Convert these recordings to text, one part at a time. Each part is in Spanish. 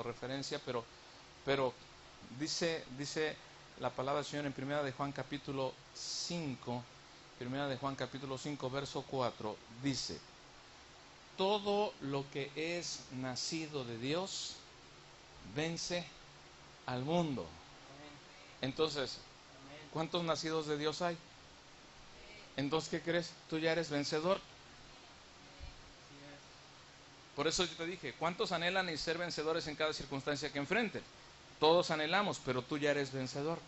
referencia, pero dice la palabra del Señor en Primera de Juan capítulo 5, Primera de Juan capítulo 5, verso 4, dice: todo lo que es nacido de Dios vence al mundo. Entonces, ¿cuántos nacidos de Dios hay? Entonces, ¿qué crees? Tú ya eres vencedor. Por eso yo te dije, ¿cuántos anhelan y ser vencedores en cada circunstancia que enfrenten? Todos anhelamos, pero tú ya eres vencedor.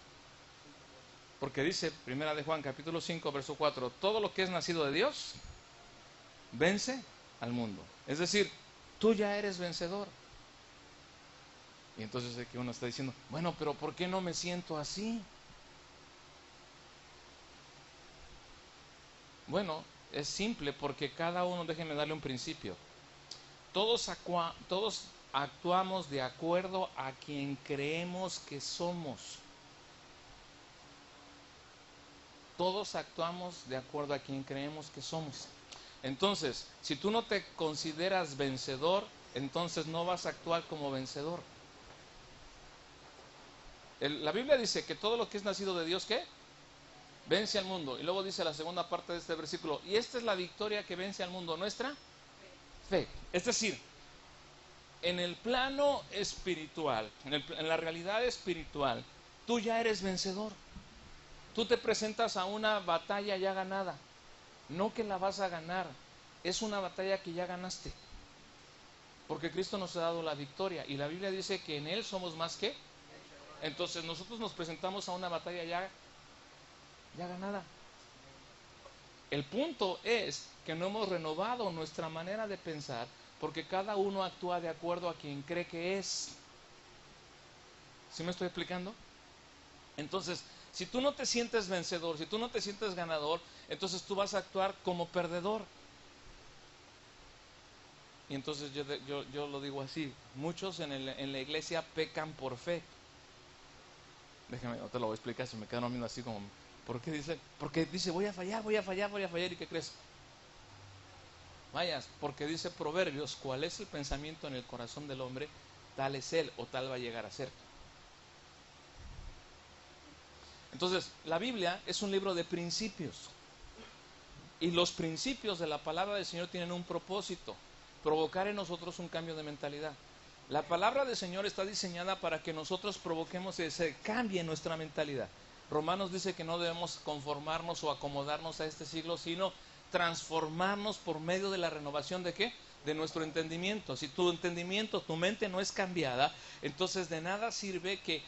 Porque dice, Primera de Juan, capítulo 5, verso 4, todo lo que es nacido de Dios, vence al mundo. Es decir, tú ya eres vencedor. Y entonces es que uno está diciendo, bueno, pero ¿por qué no me siento así? Bueno, es simple, porque cada uno, déjenme darle un principio. Todos actuamos de acuerdo a quien creemos que somos. Todos actuamos de acuerdo a quien creemos que somos. Entonces, si tú no te consideras vencedor, entonces no vas a actuar como vencedor. La Biblia dice que todo lo que es nacido de Dios, ¿qué? Vence al mundo. Y luego dice la segunda parte de este versículo, y esta es la victoria que vence al mundo, nuestra fe. Es decir, en el plano espiritual, en la realidad espiritual, tú ya eres vencedor. Tú te presentas a una batalla ya ganada. No que la vas a ganar, es una batalla que ya ganaste. Porque Cristo nos ha dado la victoria. Y la Biblia dice que en Él somos más que. Entonces nosotros nos presentamos a una batalla ya ganada. El punto es que no hemos renovado nuestra manera de pensar, porque cada uno actúa de acuerdo a quien cree que es. ¿Sí me estoy explicando? Entonces, si tú no te sientes vencedor, si tú no te sientes ganador, entonces tú vas a actuar como perdedor. Y entonces yo lo digo así, muchos en la iglesia pecan por fe. Déjame, no te lo voy a explicar, si me quedan viendo así como, ¿por qué dice? Porque dice, voy a fallar, ¿y qué crees? Vayas, porque dice Proverbios, ¿cuál es el pensamiento en el corazón del hombre? Tal es él, o tal va a llegar a ser. Entonces, la Biblia es un libro de principios. Y los principios de la palabra del Señor tienen un propósito: provocar en nosotros un cambio de mentalidad. La palabra del Señor está diseñada para que nosotros provoquemos ese cambio en nuestra mentalidad. Romanos dice que no debemos conformarnos o acomodarnos a este siglo, sino transformarnos por medio de la renovación ¿de qué? De nuestro entendimiento. Si tu entendimiento, tu mente no es cambiada, entonces de nada sirve que,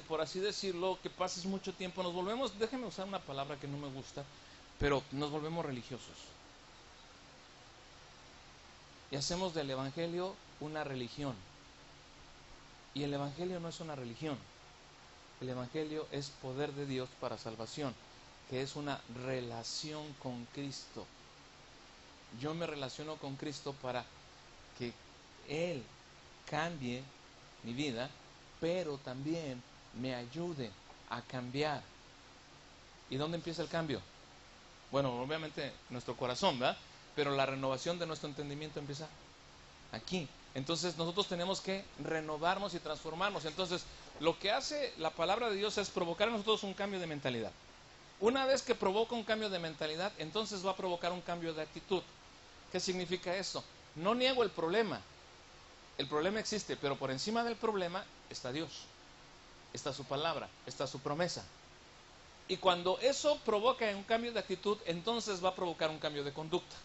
por así decirlo, que pases mucho tiempo. Nos volvemos, déjenme usar una palabra que no me gusta, pero nos volvemos religiosos. Y hacemos del Evangelio una religión. Y el Evangelio no es una religión. El Evangelio es poder de Dios para salvación, que es una relación con Cristo. Yo me relaciono con Cristo para que Él cambie mi vida, pero también me ayude a cambiar. ¿Y dónde empieza el cambio? Bueno, obviamente nuestro corazón, ¿verdad? Pero la renovación de nuestro entendimiento empieza aquí. Entonces nosotros tenemos que renovarnos y transformarnos. Entonces lo que hace la palabra de Dios es provocar en nosotros un cambio de mentalidad. Una vez que provoca un cambio de mentalidad, entonces va a provocar un cambio de actitud. ¿Qué significa eso? No niego el problema. El problema existe, pero por encima del problema está Dios. Está su palabra, está su promesa. Y cuando eso provoca un cambio de actitud, entonces va a provocar un cambio de conducta.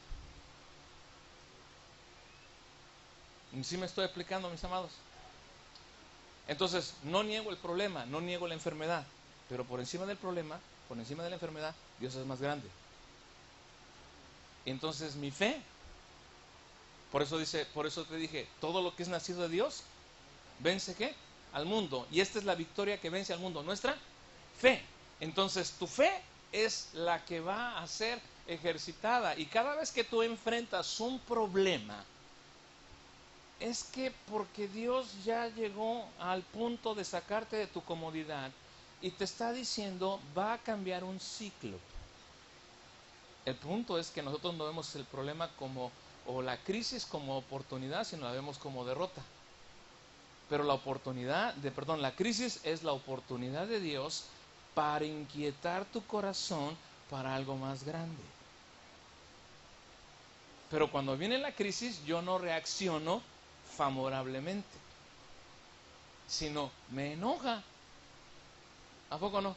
¿Sí me estoy explicando, mis amados? Entonces, no niego el problema, no niego la enfermedad, pero por encima del problema, por encima de la enfermedad, Dios es más grande. Entonces, mi fe, por eso te dije, todo lo que es nacido de Dios, vence ¿qué? Al mundo. Y esta es la victoria que vence al mundo, nuestra fe. Entonces, tu fe es la que va a ser ejercitada. Y cada vez que tú enfrentas un problema, es que porque Dios ya llegó al punto de sacarte de tu comodidad y te está diciendo, va a cambiar un ciclo. El punto es que nosotros no vemos el problema como, o la crisis como oportunidad, sino la vemos como derrota. Pero la crisis es la oportunidad de Dios para inquietar tu corazón para algo más grande. Pero cuando viene la crisis, yo no reacciono favorablemente, sino me enoja. ¿A poco no?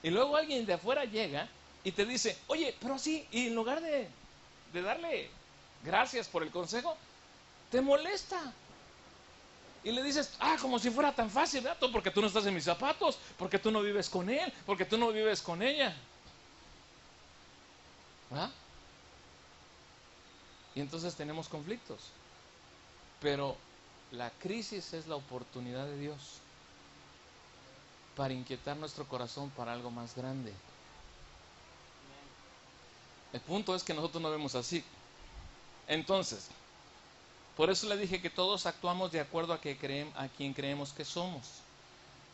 Y luego alguien de afuera llega y te dice, oye, pero sí, y en lugar de darle gracias por el consejo, te molesta. Y le dices, como si fuera tan fácil, ¿verdad? Porque tú no estás en mis zapatos, porque tú no vives con él, porque tú no vives con ella. ¿Verdad? Y entonces tenemos conflictos. Pero la crisis es la oportunidad de Dios para inquietar nuestro corazón para algo más grande. El punto es que nosotros no vemos así. Entonces, por eso le dije que todos actuamos de acuerdo a quien creemos que somos.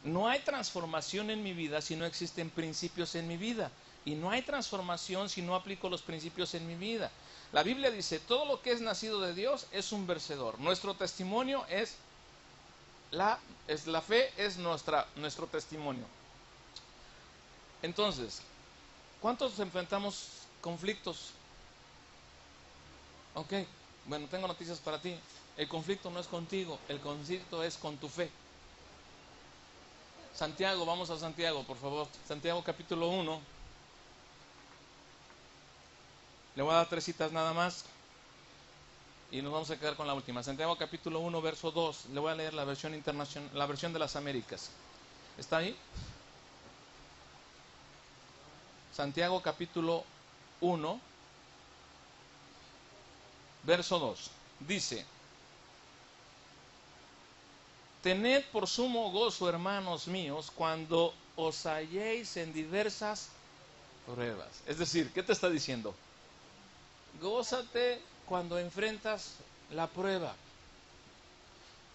No hay transformación en mi vida si no existen principios en mi vida. Y no hay transformación si no aplico los principios en mi vida. La Biblia dice, todo lo que es nacido de Dios es un vencedor. Nuestro testimonio es la fe, es nuestro testimonio. Entonces, ¿cuántos enfrentamos conflictos? Ok, bueno, tengo noticias para ti. El conflicto no es contigo, el conflicto es con tu fe. Santiago, vamos a Santiago, por favor. Santiago capítulo 1. Le voy a dar 3 citas nada más y nos vamos a quedar con la última. Santiago capítulo 1, verso 2. Le voy a leer la versión internacional, la versión de las Américas. ¿Está ahí? Santiago capítulo 1, verso 2. Dice: tened por sumo gozo, hermanos míos, cuando os halléis en diversas pruebas. Es decir, ¿qué te está diciendo? Gózate cuando enfrentas la prueba.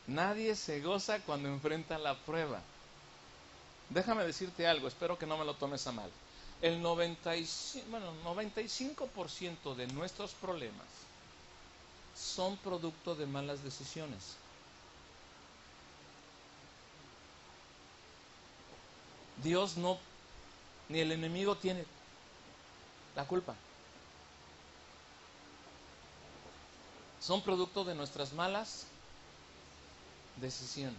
Nadie se goza cuando enfrenta la prueba. Déjame decirte algo, espero que no me lo tomes a mal. El 95% de nuestros problemas son producto de malas decisiones. Dios no, ni el enemigo tiene la culpa. Son producto de nuestras malas decisiones.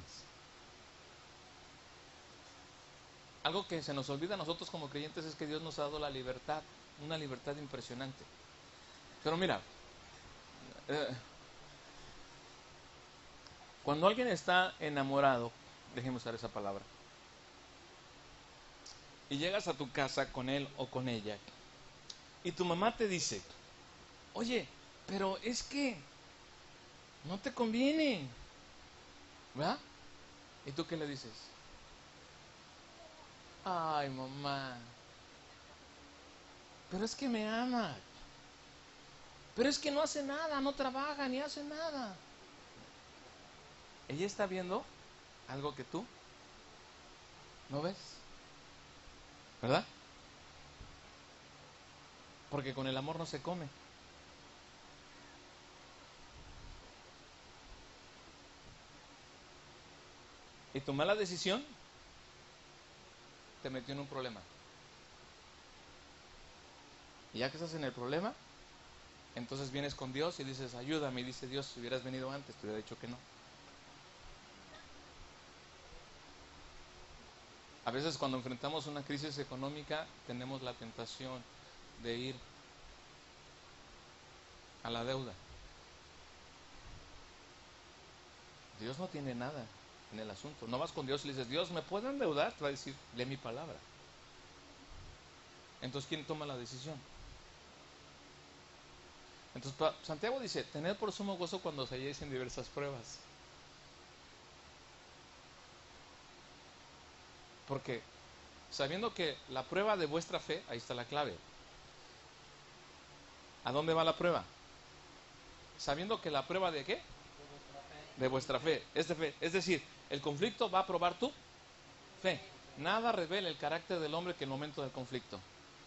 Algo que se nos olvida a nosotros como creyentes es que Dios nos ha dado la libertad, una libertad impresionante. Pero mira, cuando alguien está enamorado, dejemos usar esa palabra, y llegas a tu casa con él o con ella, y tu mamá te dice, oye, pero es que no te conviene, ¿verdad? ¿Y tú qué le dices? Ay, mamá, pero es que me ama, pero es que no hace nada, no trabaja ni hace nada. Ella está viendo algo que tú no ves, ¿verdad? Porque con el amor no se come. Y tu mala decisión te metió en un problema. Y ya que estás en el problema, entonces vienes con Dios y dices, ayúdame. Y dice Dios, si hubieras venido antes, te hubiera dicho que no. A veces cuando enfrentamos una crisis económica, tenemos la tentación de ir a la deuda. Dios no tiene nada en el asunto. No vas con Dios y le dices, Dios, ¿me puedo endeudar? Te va a decir, lee mi palabra. Entonces, ¿quién toma la decisión? Entonces, Santiago dice, tened por sumo gozo cuando os halléis en diversas pruebas. Porque sabiendo que la prueba de vuestra fe, ahí está la clave. ¿A dónde va la prueba? Sabiendo que la prueba de qué? De vuestra fe. Es de fe. Es decir, el conflicto va a probar tu fe. Nada revela el carácter del hombre que el momento del conflicto.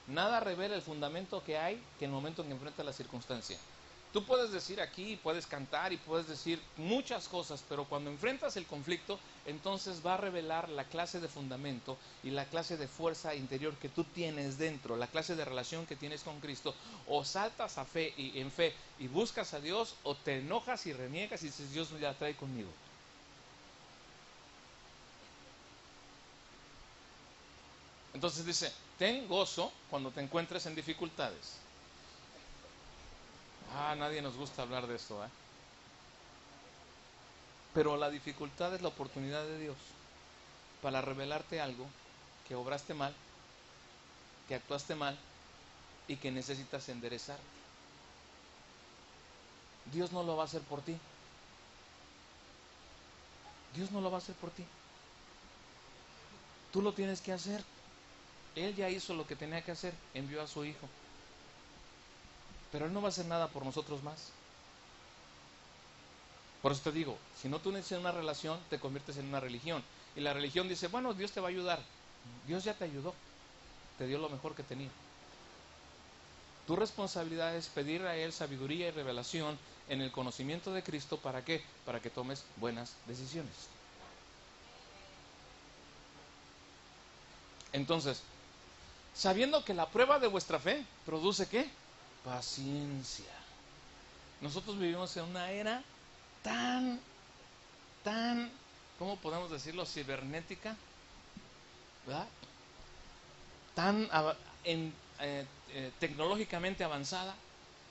Nada revela el fundamento que hay que el momento en que enfrenta la circunstancia. Tú puedes decir aquí, puedes cantar y puedes decir muchas cosas, pero cuando enfrentas el conflicto, entonces va a revelar la clase de fundamento y la clase de fuerza interior que tú tienes dentro, la clase de relación que tienes con Cristo. O saltas a fe y en fe y buscas a Dios, o te enojas y reniegas y dices, Dios ya trae conmigo. Entonces dice, ten gozo cuando te encuentres en dificultades. Nadie nos gusta hablar de esto, ¿eh? Pero la dificultad es la oportunidad de Dios para revelarte algo que obraste mal, que actuaste mal y que necesitas enderezar. Dios no lo va a hacer por ti. Dios no lo va a hacer por ti. Tú lo tienes que hacer. Él ya hizo lo que tenía que hacer, envió a su Hijo. Pero Él no va a hacer nada por nosotros más. Por eso te digo, si no tú necesitas una relación, te conviertes en una religión. Y la religión dice, bueno, Dios te va a ayudar. Dios ya te ayudó, te dio lo mejor que tenía. Tu responsabilidad es pedir a Él sabiduría y revelación en el conocimiento de Cristo. ¿Para qué? Para que tomes buenas decisiones. Entonces, sabiendo que la prueba de vuestra fe produce ¿qué? Paciencia. Nosotros vivimos en una era tan, ¿cómo podemos decirlo? Cibernética, ¿verdad? Tan tecnológicamente avanzada,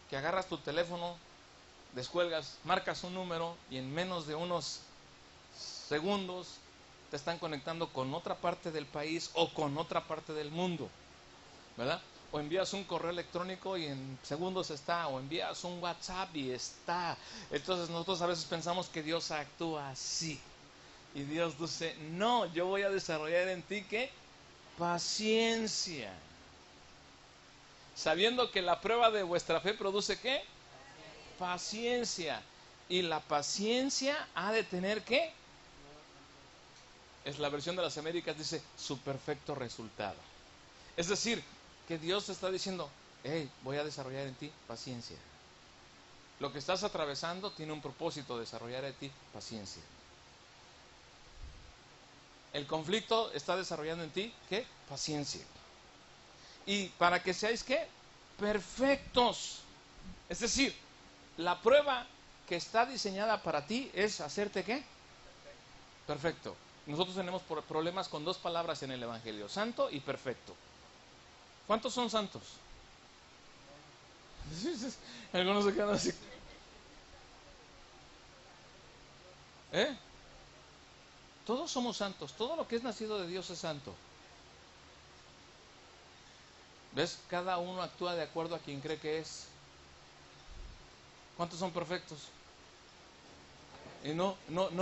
que agarras tu teléfono, descuelgas, marcas un número y en menos de unos segundos te están conectando con otra parte del país o con otra parte del mundo, ¿verdad? O envías un correo electrónico y en segundos está, o envías un WhatsApp y está. Entonces nosotros a veces pensamos que Dios actúa así. Y Dios dice, no, yo voy a desarrollar en ti ¿qué? Paciencia. Sabiendo que la prueba de vuestra fe produce ¿qué? Paciencia. Y la paciencia ha de tener ¿qué? Es la versión de las Américas, dice su perfecto resultado. Es decir, que Dios te está diciendo, hey, voy a desarrollar en ti paciencia. Lo que estás atravesando tiene un propósito, desarrollar en ti paciencia. El conflicto está desarrollando en ti, ¿qué? Paciencia. Y para que seáis, ¿qué? Perfectos. Es decir, la prueba que está diseñada para ti es hacerte, ¿qué? Perfecto. Nosotros tenemos problemas con dos palabras en el Evangelio, santo y perfecto. ¿Cuántos son santos? Algunos se quedan así. Todos somos santos. Todo lo que es nacido de Dios es santo. ¿Ves? Cada uno actúa de acuerdo a quien cree que es. ¿Cuántos son perfectos? Y no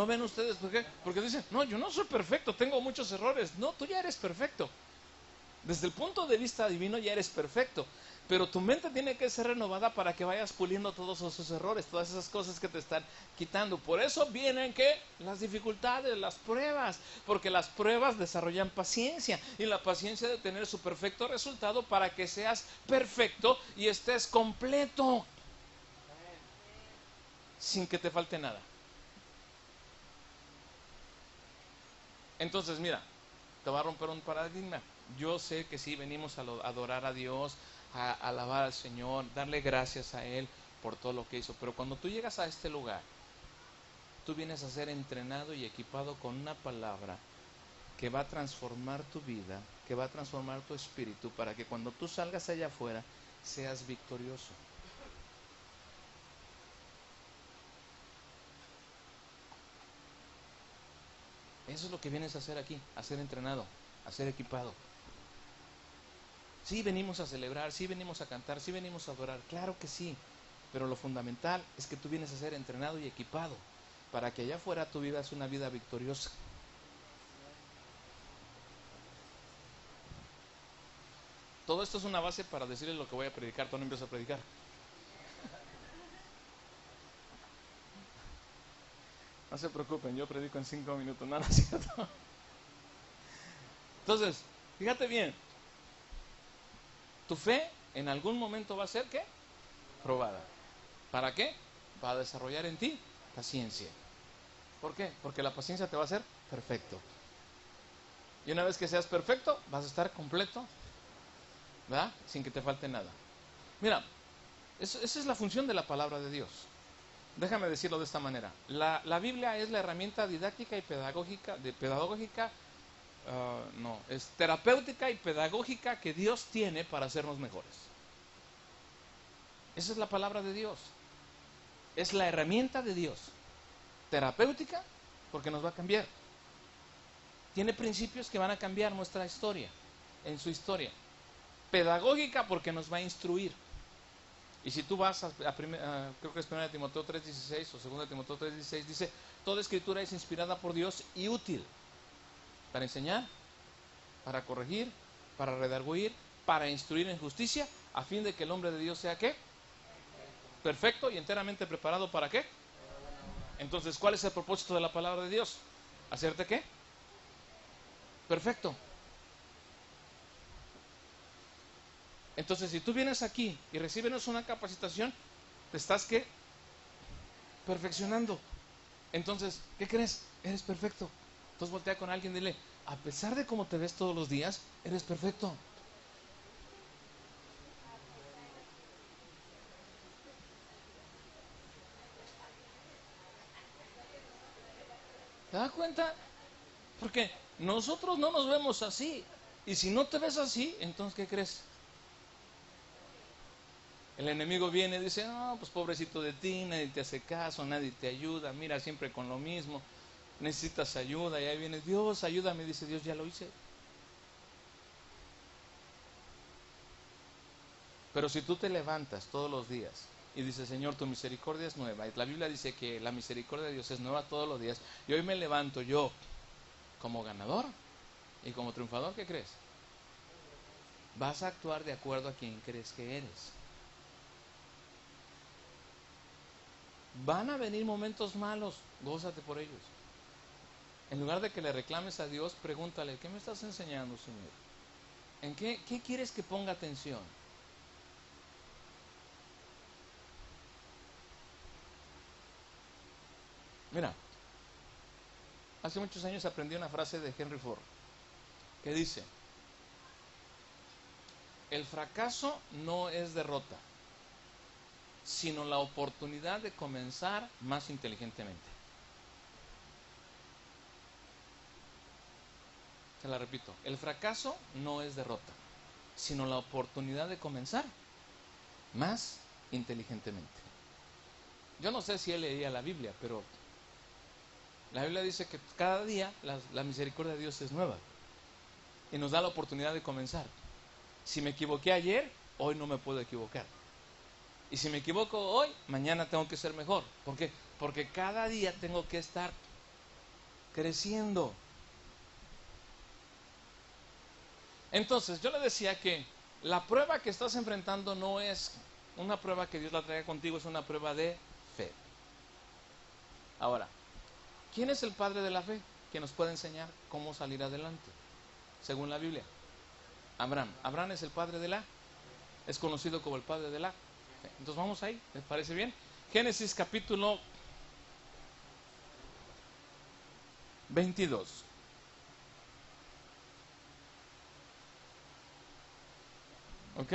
ven ustedes, ¿por qué? Porque dicen, no, yo no soy perfecto, tengo muchos errores. No, tú ya eres perfecto. Desde el punto de vista divino ya eres perfecto. Pero tu mente tiene que ser renovada para que vayas puliendo todos esos errores, todas esas cosas que te están quitando. Por eso vienen ¿qué? Las dificultades, las pruebas. Porque las pruebas desarrollan paciencia. Y la paciencia de tener su perfecto resultado para que seas perfecto y estés completo. Sin que te falte nada. Entonces, mira, te va a romper un paradigma. Yo sé que sí, venimos a adorar a Dios, a alabar al Señor, darle gracias a Él por todo lo que hizo. Pero cuando tú llegas a este lugar, tú vienes a ser entrenado y equipado con una palabra que va a transformar tu vida, que va a transformar tu espíritu, para que cuando tú salgas allá afuera, seas victorioso. Eso es lo que vienes a hacer aquí, a ser entrenado, a ser equipado. Sí venimos a celebrar, sí venimos a cantar, sí venimos a adorar, claro que sí. Pero lo fundamental es que tú vienes a ser entrenado y equipado para que allá afuera tu vida es una vida victoriosa. Todo esto es una base para decirles lo que voy a predicar. Tú no empiezas a predicar. No se preocupen, yo predico en 5 minutos, nada, ¿cierto? Entonces, fíjate bien, tu fe en algún momento va a ser ¿qué? Probada. ¿Para qué? Para desarrollar en ti paciencia. ¿Por qué? Porque la paciencia te va a hacer perfecto. Y una vez que seas perfecto, vas a estar completo, ¿verdad? Sin que te falte nada. Mira, esa es la función de la palabra de Dios. Déjame decirlo de esta manera. La Biblia es la herramienta didáctica y pedagógica, es terapéutica y pedagógica que Dios tiene para hacernos mejores. Esa es la palabra de Dios. Es la herramienta de Dios. Terapéutica, porque nos va a cambiar. Tiene principios que van a cambiar nuestra historia, en su historia. Pedagógica, porque nos va a instruir. Y si tú vas creo que es 1 Timoteo 3:16 o 2 Timoteo 3:16, dice, toda escritura es inspirada por Dios y útil para enseñar, para corregir, para redarguir, para instruir en justicia, a fin de que el hombre de Dios sea, ¿qué? Perfecto y enteramente preparado, ¿para qué? Entonces, ¿cuál es el propósito de la palabra de Dios? ¿Hacerte qué? Perfecto. Entonces, si tú vienes aquí y recibes una capacitación, te estás, ¿qué? Perfeccionando. Entonces, ¿qué crees? Eres perfecto. Entonces voltea con alguien y dile, a pesar de cómo te ves todos los días, eres perfecto. ¿Te das cuenta? Porque nosotros no nos vemos así. Y si no te ves así, entonces ¿qué crees? El enemigo viene y dice, no, pues pobrecito de ti, nadie te hace caso, nadie te ayuda, mira siempre con lo mismo, necesitas ayuda. Y ahí viene, Dios, ayúdame, dice Dios, ya lo hice. Pero si tú te levantas todos los días y dices, Señor, tu misericordia es nueva, y la Biblia dice que la misericordia de Dios es nueva todos los días, y hoy me levanto yo como ganador y como triunfador, ¿qué crees? Vas a actuar de acuerdo a quien crees que eres. Van a venir momentos malos, gózate por ellos. En lugar de que le reclames a Dios, pregúntale, ¿qué me estás enseñando, Señor? ¿En qué quieres que ponga atención? Mira, hace muchos años aprendí una frase de Henry Ford que dice, el fracaso no es derrota, sino la oportunidad de comenzar más inteligentemente. Te la repito, el fracaso no es derrota, sino la oportunidad de comenzar más inteligentemente. Yo no sé si él leía la Biblia, pero la Biblia dice que cada día la misericordia de Dios es nueva y nos da la oportunidad de comenzar. Si me equivoqué ayer, hoy no me puedo equivocar. Y si me equivoco hoy, mañana tengo que ser mejor. ¿Por qué? Porque cada día tengo que estar creciendo. Entonces, yo le decía que la prueba que estás enfrentando no es una prueba que Dios la traiga contigo, es una prueba de fe. Ahora, ¿quién es el padre de la fe que nos puede enseñar cómo salir adelante? Según la Biblia, Abraham. Abraham es el padre de la, es conocido como el padre de la fe. Entonces vamos ahí, ¿les parece bien? Génesis capítulo 22. ¿Ok?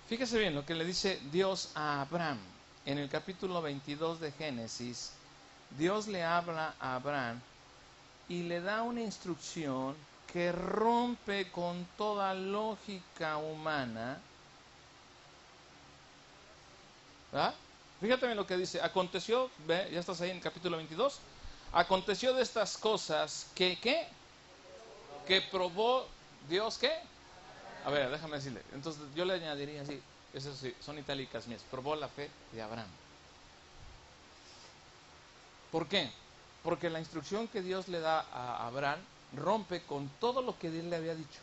Fíjese bien lo que le dice Dios a Abraham. En el capítulo 22 de Génesis, Dios le habla a Abraham y le da una instrucción que rompe con toda lógica humana. ¿Verdad? Fíjate bien lo que dice. Aconteció, ¿ve? Ya estás ahí en el capítulo 22. Aconteció de estas cosas que, ¿qué? Que probó Dios, ¿qué? A ver, déjame decirle. Entonces yo le añadiría así, esas sí, son itálicas mías. Probó la fe de Abraham. ¿Por qué? Porque la instrucción que Dios le da a Abraham rompe con todo lo que Dios le había dicho.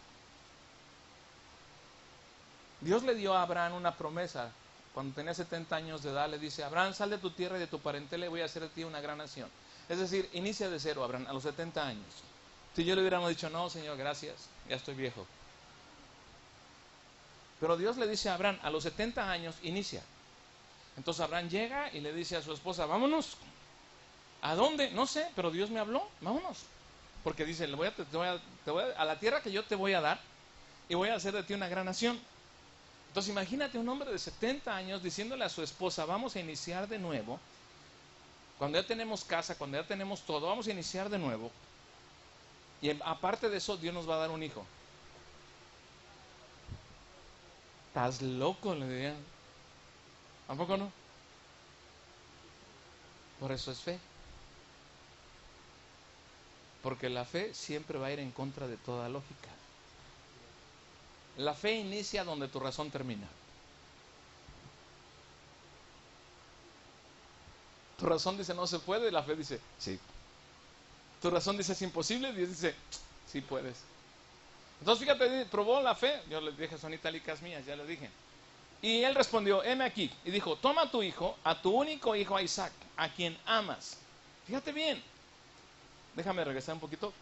Dios le dio a Abraham una promesa. Cuando tenía 70 años de edad le dice, Abraham, sal de tu tierra y de tu parentela y voy a hacer de ti una gran nación. Es decir, inicia de cero, Abraham, a los 70 años. Si yo le hubiéramos dicho, no, Señor, gracias, ya estoy viejo. Pero Dios le dice a Abraham, a los 70 años, inicia. Entonces Abraham llega y le dice a su esposa, vámonos. ¿A dónde? No sé, pero Dios me habló, vámonos. Porque dice, a la tierra que yo te voy a dar y voy a hacer de ti una gran nación. Entonces imagínate un hombre de 70 años diciéndole a su esposa, vamos a iniciar de nuevo. Cuando ya tenemos casa, cuando ya tenemos todo, vamos a iniciar de nuevo. Y aparte de eso, Dios nos va a dar un hijo. ¿Estás loco? Le dirían. ¿A poco no? Por eso es fe. Porque la fe siempre va a ir en contra de toda lógica. La fe inicia donde tu razón termina. Tu razón dice no se puede, la fe dice sí. Tu razón dice es imposible, Dios dice sí puedes. Entonces fíjate, probó la fe. Yo le dije, son itálicas mías, ya le dije. Y él respondió, heme aquí. Y dijo, toma a tu hijo, a tu único hijo, a Isaac, a quien amas. Fíjate bien. Déjame regresar un poquito.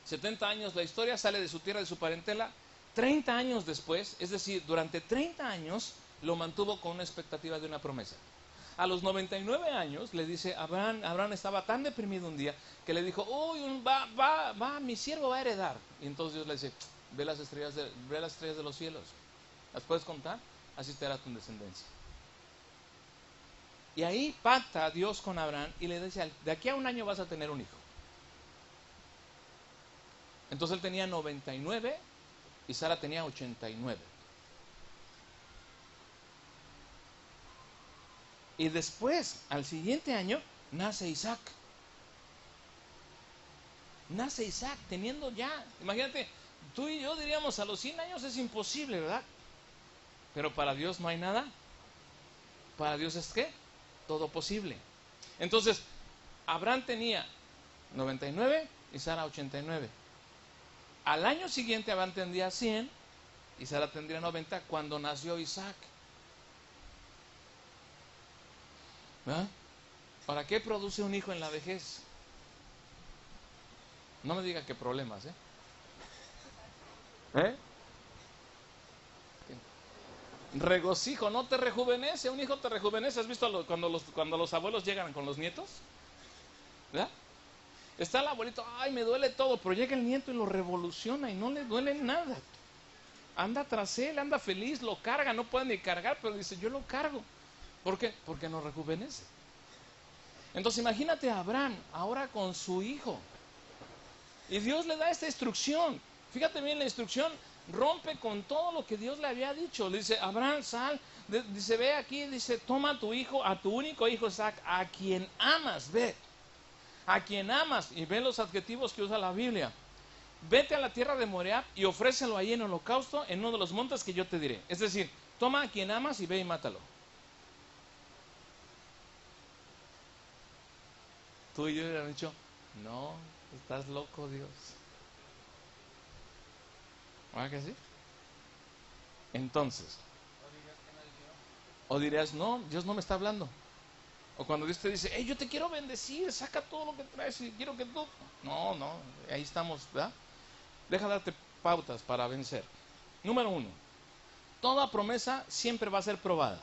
70 años, la historia sale de su tierra, de su parentela. 30 años después, es decir, durante 30 años, lo mantuvo con una expectativa de una promesa. A los 99 años, le dice, Abraham estaba tan deprimido un día, que le dijo, uy, mi siervo va a heredar. Y entonces Dios le dice, ve las estrellas de los cielos. ¿Las puedes contar? Así será tu descendencia. Y ahí pacta Dios con Abraham y le dice, de aquí a un año vas a tener un hijo. Entonces él tenía 99 y Sara tenía 89. Y después, al siguiente año, nace Isaac. Nace Isaac, teniendo ya, imagínate, tú y yo diríamos a los 100 años es imposible, ¿verdad? Pero para Dios no hay nada. Para Dios es ¿qué? Todo posible. Entonces, Abraham tenía 99 y Sara 89. Al año siguiente Abraham tendría 100 y Sara tendría 90 cuando nació Isaac. ¿Verdad? ¿Para qué produce un hijo en la vejez? No me diga que problemas, ¿eh? ¿Eh? Regocijo, no te rejuvenece. Un hijo te rejuvenece. ¿Has visto cuando los abuelos llegan con los nietos? ¿Verdad? Está el abuelito, ay, me duele todo, pero llega el nieto y lo revoluciona y no le duele nada. Anda tras él, anda feliz, lo carga, no puede ni cargar, pero dice, yo lo cargo. ¿Por qué? Porque nos rejuvenece. Entonces imagínate a Abraham ahora con su hijo. Y Dios le da esta instrucción. Fíjate bien la instrucción. Rompe con todo lo que Dios le había dicho. Le dice, Abraham, sal. Dice, ve aquí, dice, toma a tu hijo, a tu único hijo Isaac, a quien amas, ve. A quien amas. Y ve los adjetivos que usa la Biblia. Vete a la tierra de Moriah y ofrécelo ahí en holocausto en uno de los montes que yo te diré. Es decir, toma a quien amas y ve y mátalo. Tú y yo hubieran dicho, no, estás loco, Dios. ¿Verdad que sí? Entonces, o dirías, no, Dios no me está hablando. O cuando Dios te dice, hey, yo te quiero bendecir, saca todo lo que traes y quiero que tú... No, ahí estamos, ¿verdad? Deja darte pautas para vencer. Número 1, toda promesa siempre va a ser probada.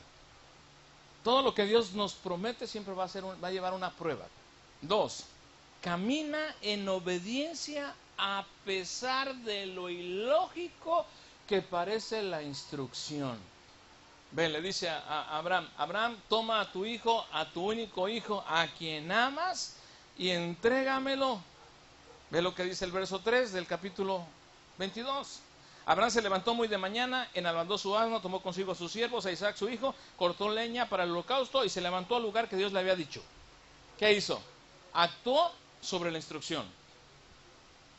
Todo lo que Dios nos promete siempre va a llevar una prueba. 2, camina en obediencia a pesar de lo ilógico que parece la instrucción. Ve, le dice a Abraham, Abraham, toma a tu hijo, a tu único hijo, a quien amas, y entrégamelo. Ve lo que dice el verso 3 del capítulo 22. Abraham se levantó muy de mañana, enalbandó su asno, tomó consigo a sus siervos, a Isaac su hijo, cortó leña para el holocausto y se levantó al lugar que Dios le había dicho. ¿Qué hizo? Actuó sobre la instrucción.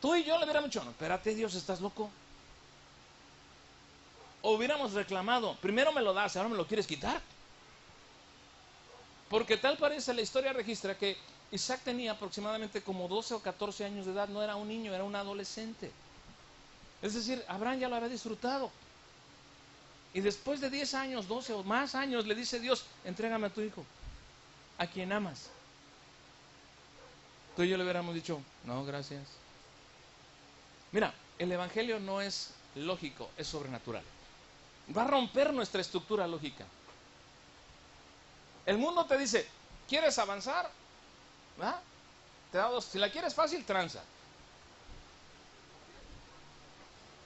Tú y yo le hubiéramos dicho, no, espérate, Dios, ¿estás loco? O hubiéramos reclamado, primero me lo das, ahora me lo quieres quitar. Porque tal parece, la historia registra que Isaac tenía aproximadamente como 12 o 14 años de edad, no era un niño, era un adolescente. Es decir, Abraham ya lo había disfrutado. Y después de 10 años, 12 o más años, le dice Dios, entrégame a tu hijo, a quien amas. Tú y yo le hubiéramos dicho, no, gracias. Mira, el evangelio no es lógico, es sobrenatural. Va a romper nuestra estructura lógica. El mundo te dice, ¿quieres avanzar? ¿Ah? Te da dos. Si la quieres fácil, tranza.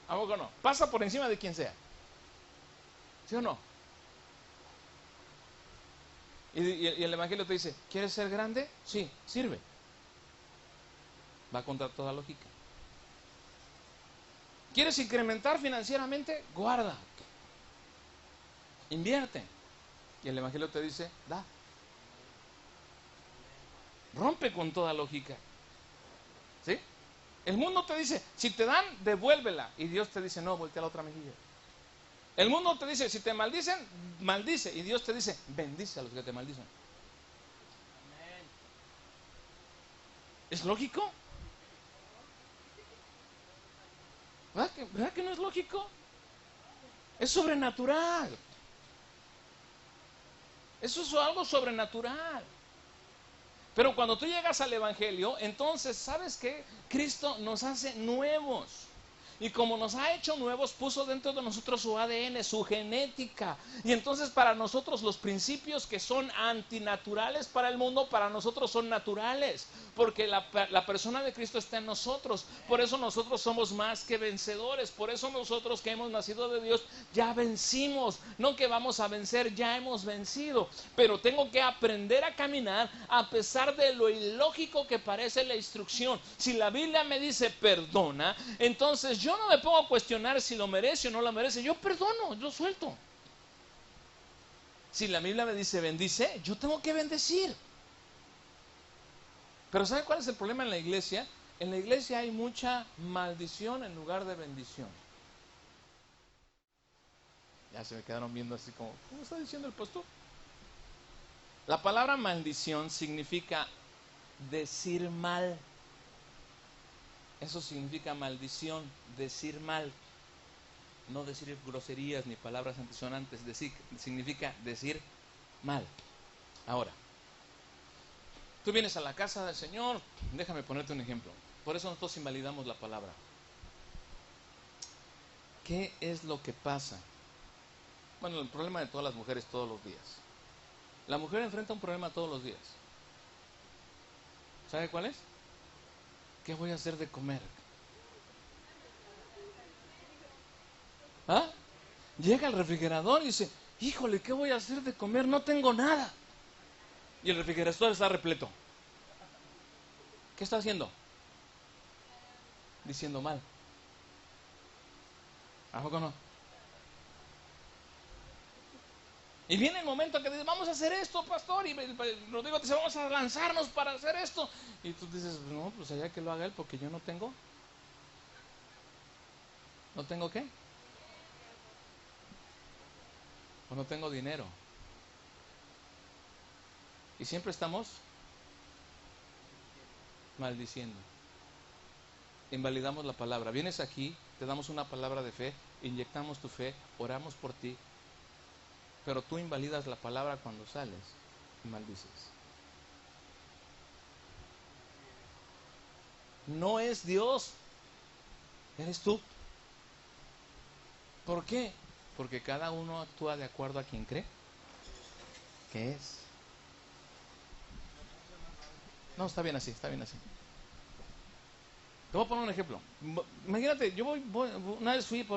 ¿A poco no? Pasa por encima de quien sea. ¿Sí o no? Y el Evangelio te dice, ¿quieres ser grande? Sí, sirve. Va contra toda lógica. ¿Quieres incrementar financieramente? Guarda. Invierte. Y el Evangelio te dice, da. Rompe con toda lógica. ¿Sí? El mundo te dice, si te dan, devuélvela. Y Dios te dice, no, voltea la otra mejilla. El mundo te dice, si te maldicen, maldice. Y Dios te dice, bendice a los que te maldicen. ¿Es lógico? ¿Verdad que no es lógico? Es sobrenatural. Eso es algo sobrenatural. Pero cuando tú llegas al Evangelio, entonces, ¿sabes qué? Cristo nos hace nuevos. Y como nos ha hecho nuevos, puso dentro de nosotros su ADN, su genética. Y entonces para nosotros los principios que son antinaturales para el mundo, para nosotros son naturales. Porque la persona de Cristo está en nosotros. Por eso nosotros somos más que vencedores. Por eso nosotros que hemos nacido de Dios ya vencimos. No que vamos a vencer, ya hemos vencido. Pero tengo que aprender a caminar a pesar de lo ilógico que parece la instrucción. Si la Biblia me dice perdona, entonces yo no me pongo a cuestionar si lo merece o no lo merece. Yo perdono, yo suelto. Si la Biblia me dice bendice, yo tengo que bendecir. Pero ¿sabe cuál es el problema en la iglesia? En la iglesia hay mucha maldición en lugar de bendición. Ya se me quedaron viendo así como, ¿cómo está diciendo el pastor? La palabra maldición significa decir mal. Eso significa maldición, decir mal. No decir groserías ni palabras antisonantes, significa decir mal. Ahora, tú vienes a la casa del Señor, déjame ponerte un ejemplo. Por eso nosotros invalidamos la palabra. ¿Qué es lo que pasa? Bueno, el problema de todas las mujeres todos los días. La mujer enfrenta un problema todos los días. ¿Sabe cuál es? ¿Qué voy a hacer de comer? ¿Ah? Llega al refrigerador y dice, híjole, ¿qué voy a hacer de comer? No tengo nada. Y el refrigerador está repleto. ¿Qué está haciendo? Diciendo mal. ¿A poco no? Y viene el momento que dice, vamos a hacer esto, pastor. Y Rodrigo te dice, vamos a lanzarnos para hacer esto. Y tú dices, no, pues allá que lo haga él, porque yo no tengo. ¿No tengo qué? O no tengo dinero. Y siempre estamos maldiciendo. Invalidamos la palabra. Vienes aquí, te damos una palabra de fe, inyectamos tu fe, oramos por ti. Pero tú invalidas la palabra cuando sales y maldices. No es Dios, eres tú. ¿Por qué? Porque cada uno actúa de acuerdo a quien cree que es. No, está bien así, está bien así. Te voy a poner un ejemplo. Imagínate, yo una vez fui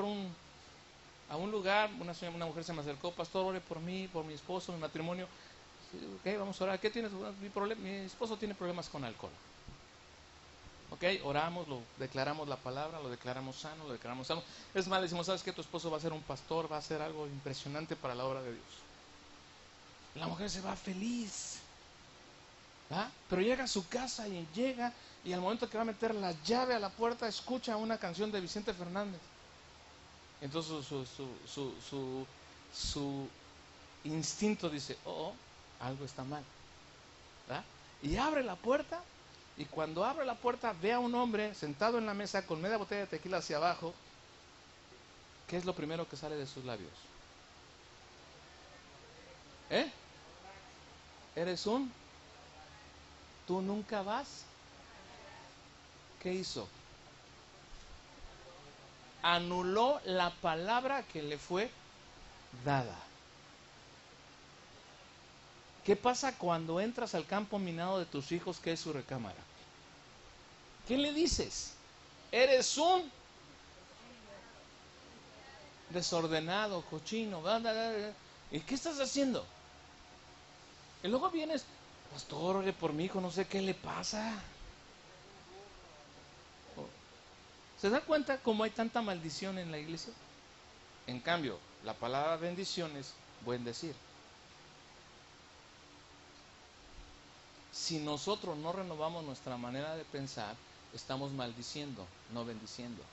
a un lugar, una mujer se me acercó, pastor, ore por mí, por mi esposo, mi matrimonio. Ok, vamos a orar. ¿Qué tienes? Mi esposo tiene problemas con alcohol. Ok, oramos, lo declaramos la palabra, lo declaramos sano, lo declaramos sano. Es más, le decimos, ¿sabes qué? Tu esposo va a ser un pastor, va a hacer algo impresionante para la obra de Dios. La mujer se va feliz. ¿Ah? Pero llega a su casa y al momento que va a meter la llave a la puerta, escucha una canción de Vicente Fernández. Entonces su instinto dice, algo está mal. ¿Ah? Y abre la puerta, y cuando abre la puerta ve a un hombre sentado en la mesa con media botella de tequila hacia abajo. ¿Qué es lo primero que sale de sus labios? ¿Eres tú nunca vas? ¿Qué hizo? Anuló la palabra que le fue dada. ¿Qué pasa cuando entras al campo minado de tus hijos, que es su recámara? ¿Qué le dices? Eres un desordenado, cochino. ¿Y qué estás haciendo? Y luego vienes, pastor, ore por mi hijo, no sé qué le pasa. ¿Se da cuenta cómo hay tanta maldición en la iglesia? En cambio, la palabra bendición es buen decir. Si nosotros no renovamos nuestra manera de pensar, estamos maldiciendo, no bendiciendo.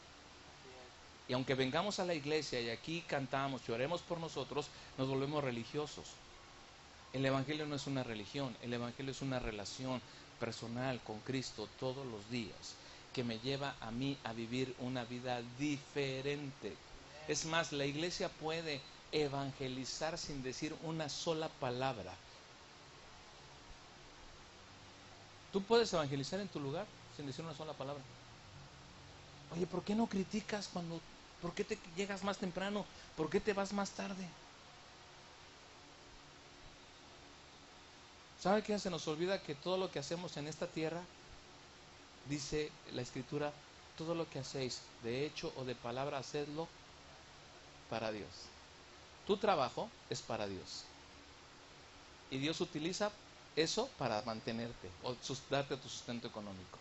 Y aunque vengamos a la iglesia y aquí cantamos y oremos por nosotros, nos volvemos religiosos. El evangelio no es una religión, el evangelio es una relación personal con Cristo todos los días, que me lleva a mí a vivir una vida diferente. Es más, la iglesia puede evangelizar sin decir una sola palabra. Tú puedes evangelizar en tu lugar sin decir una sola palabra. Oye, ¿por qué no criticas por qué te llegas más temprano? ¿Por qué te vas más tarde? ¿Sabe qué? Se nos olvida que todo lo que hacemos en esta tierra, dice la Escritura, todo lo que hacéis de hecho o de palabra, hacedlo para Dios. Tu trabajo es para Dios. Y Dios utiliza eso para mantenerte o darte tu sustento económico.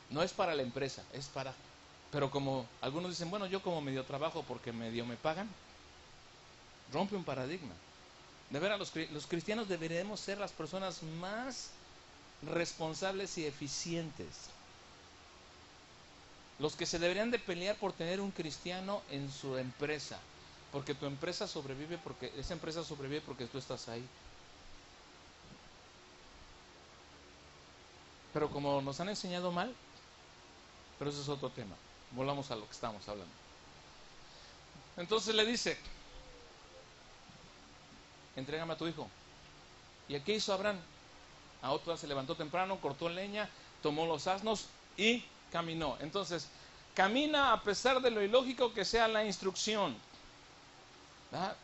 No es para la empresa, es para... Pero como algunos dicen, bueno, yo como medio trabajo porque medio me pagan, rompe un paradigma. De veras, los cristianos deberíamos ser las personas más responsables y eficientes. Los que se deberían de pelear por tener un cristiano en su empresa, porque tu empresa sobrevive, porque esa empresa sobrevive porque tú estás ahí. Pero como nos han enseñado mal, pero eso es otro tema. Volvamos a lo que estamos hablando. Entonces le dice, entrégame a tu hijo. ¿Y qué hizo Abraham? A otra se levantó temprano, cortó leña, tomó los asnos y caminó. Entonces, camina a pesar de lo ilógico que sea la instrucción. ¿Verdad?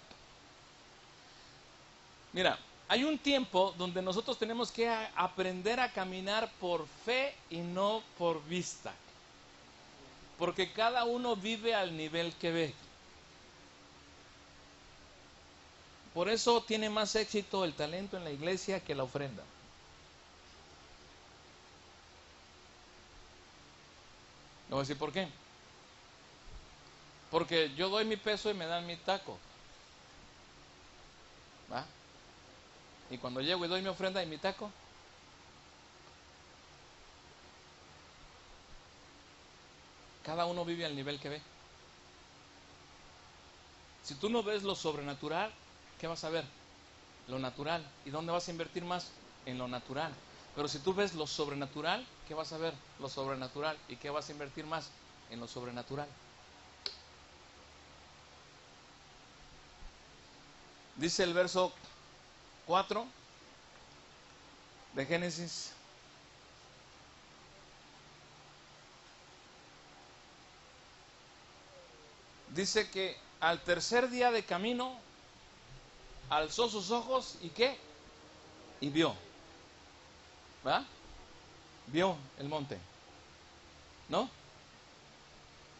Mira, hay un tiempo donde nosotros tenemos que aprender a caminar por fe y no por vista. Porque cada uno vive al nivel que ve. Por eso tiene más éxito el talento en la iglesia que la ofrenda. Le voy a decir por qué. Porque yo doy mi peso y me dan mi taco. ¿Va? Y cuando llego y doy mi ofrenda y mi taco, cada uno vive al nivel que ve. Si tú no ves lo sobrenatural, ¿qué vas a ver? Lo natural. ¿Y dónde vas a invertir más? En lo natural. Pero si tú ves lo sobrenatural, ¿qué vas a ver? Lo sobrenatural. ¿Y qué vas a invertir más? En lo sobrenatural. Dice el verso 4 de Génesis. Dice que al tercer día de camino alzó sus ojos y ¿qué? Y vio. ¿Va? Vio el monte. ¿No?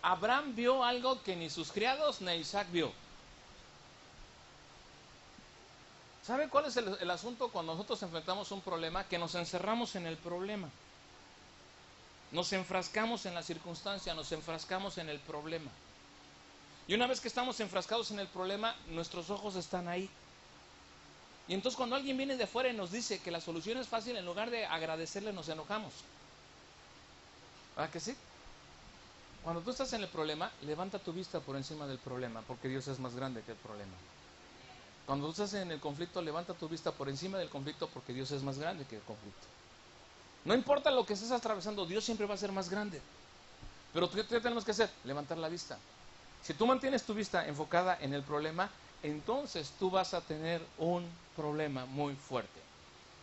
Abraham vio algo que ni sus criados ni Isaac vio. ¿Sabe cuál es el asunto cuando nosotros enfrentamos un problema? Que nos encerramos en el problema. Nos enfrascamos en la circunstancia, nos enfrascamos en el problema. Y una vez que estamos enfrascados en el problema, nuestros ojos están ahí. Y entonces cuando alguien viene de afuera y nos dice que la solución es fácil, en lugar de agradecerle nos enojamos. ¿Verdad que sí? Cuando tú estás en el problema, levanta tu vista por encima del problema, porque Dios es más grande que el problema. Cuando tú estás en el conflicto, levanta tu vista por encima del conflicto, porque Dios es más grande que el conflicto. No importa lo que estés atravesando, Dios siempre va a ser más grande. Pero ¿qué tenemos que hacer? Levantar la vista. Si tú mantienes tu vista enfocada en el problema, entonces tú vas a tener un problema muy fuerte.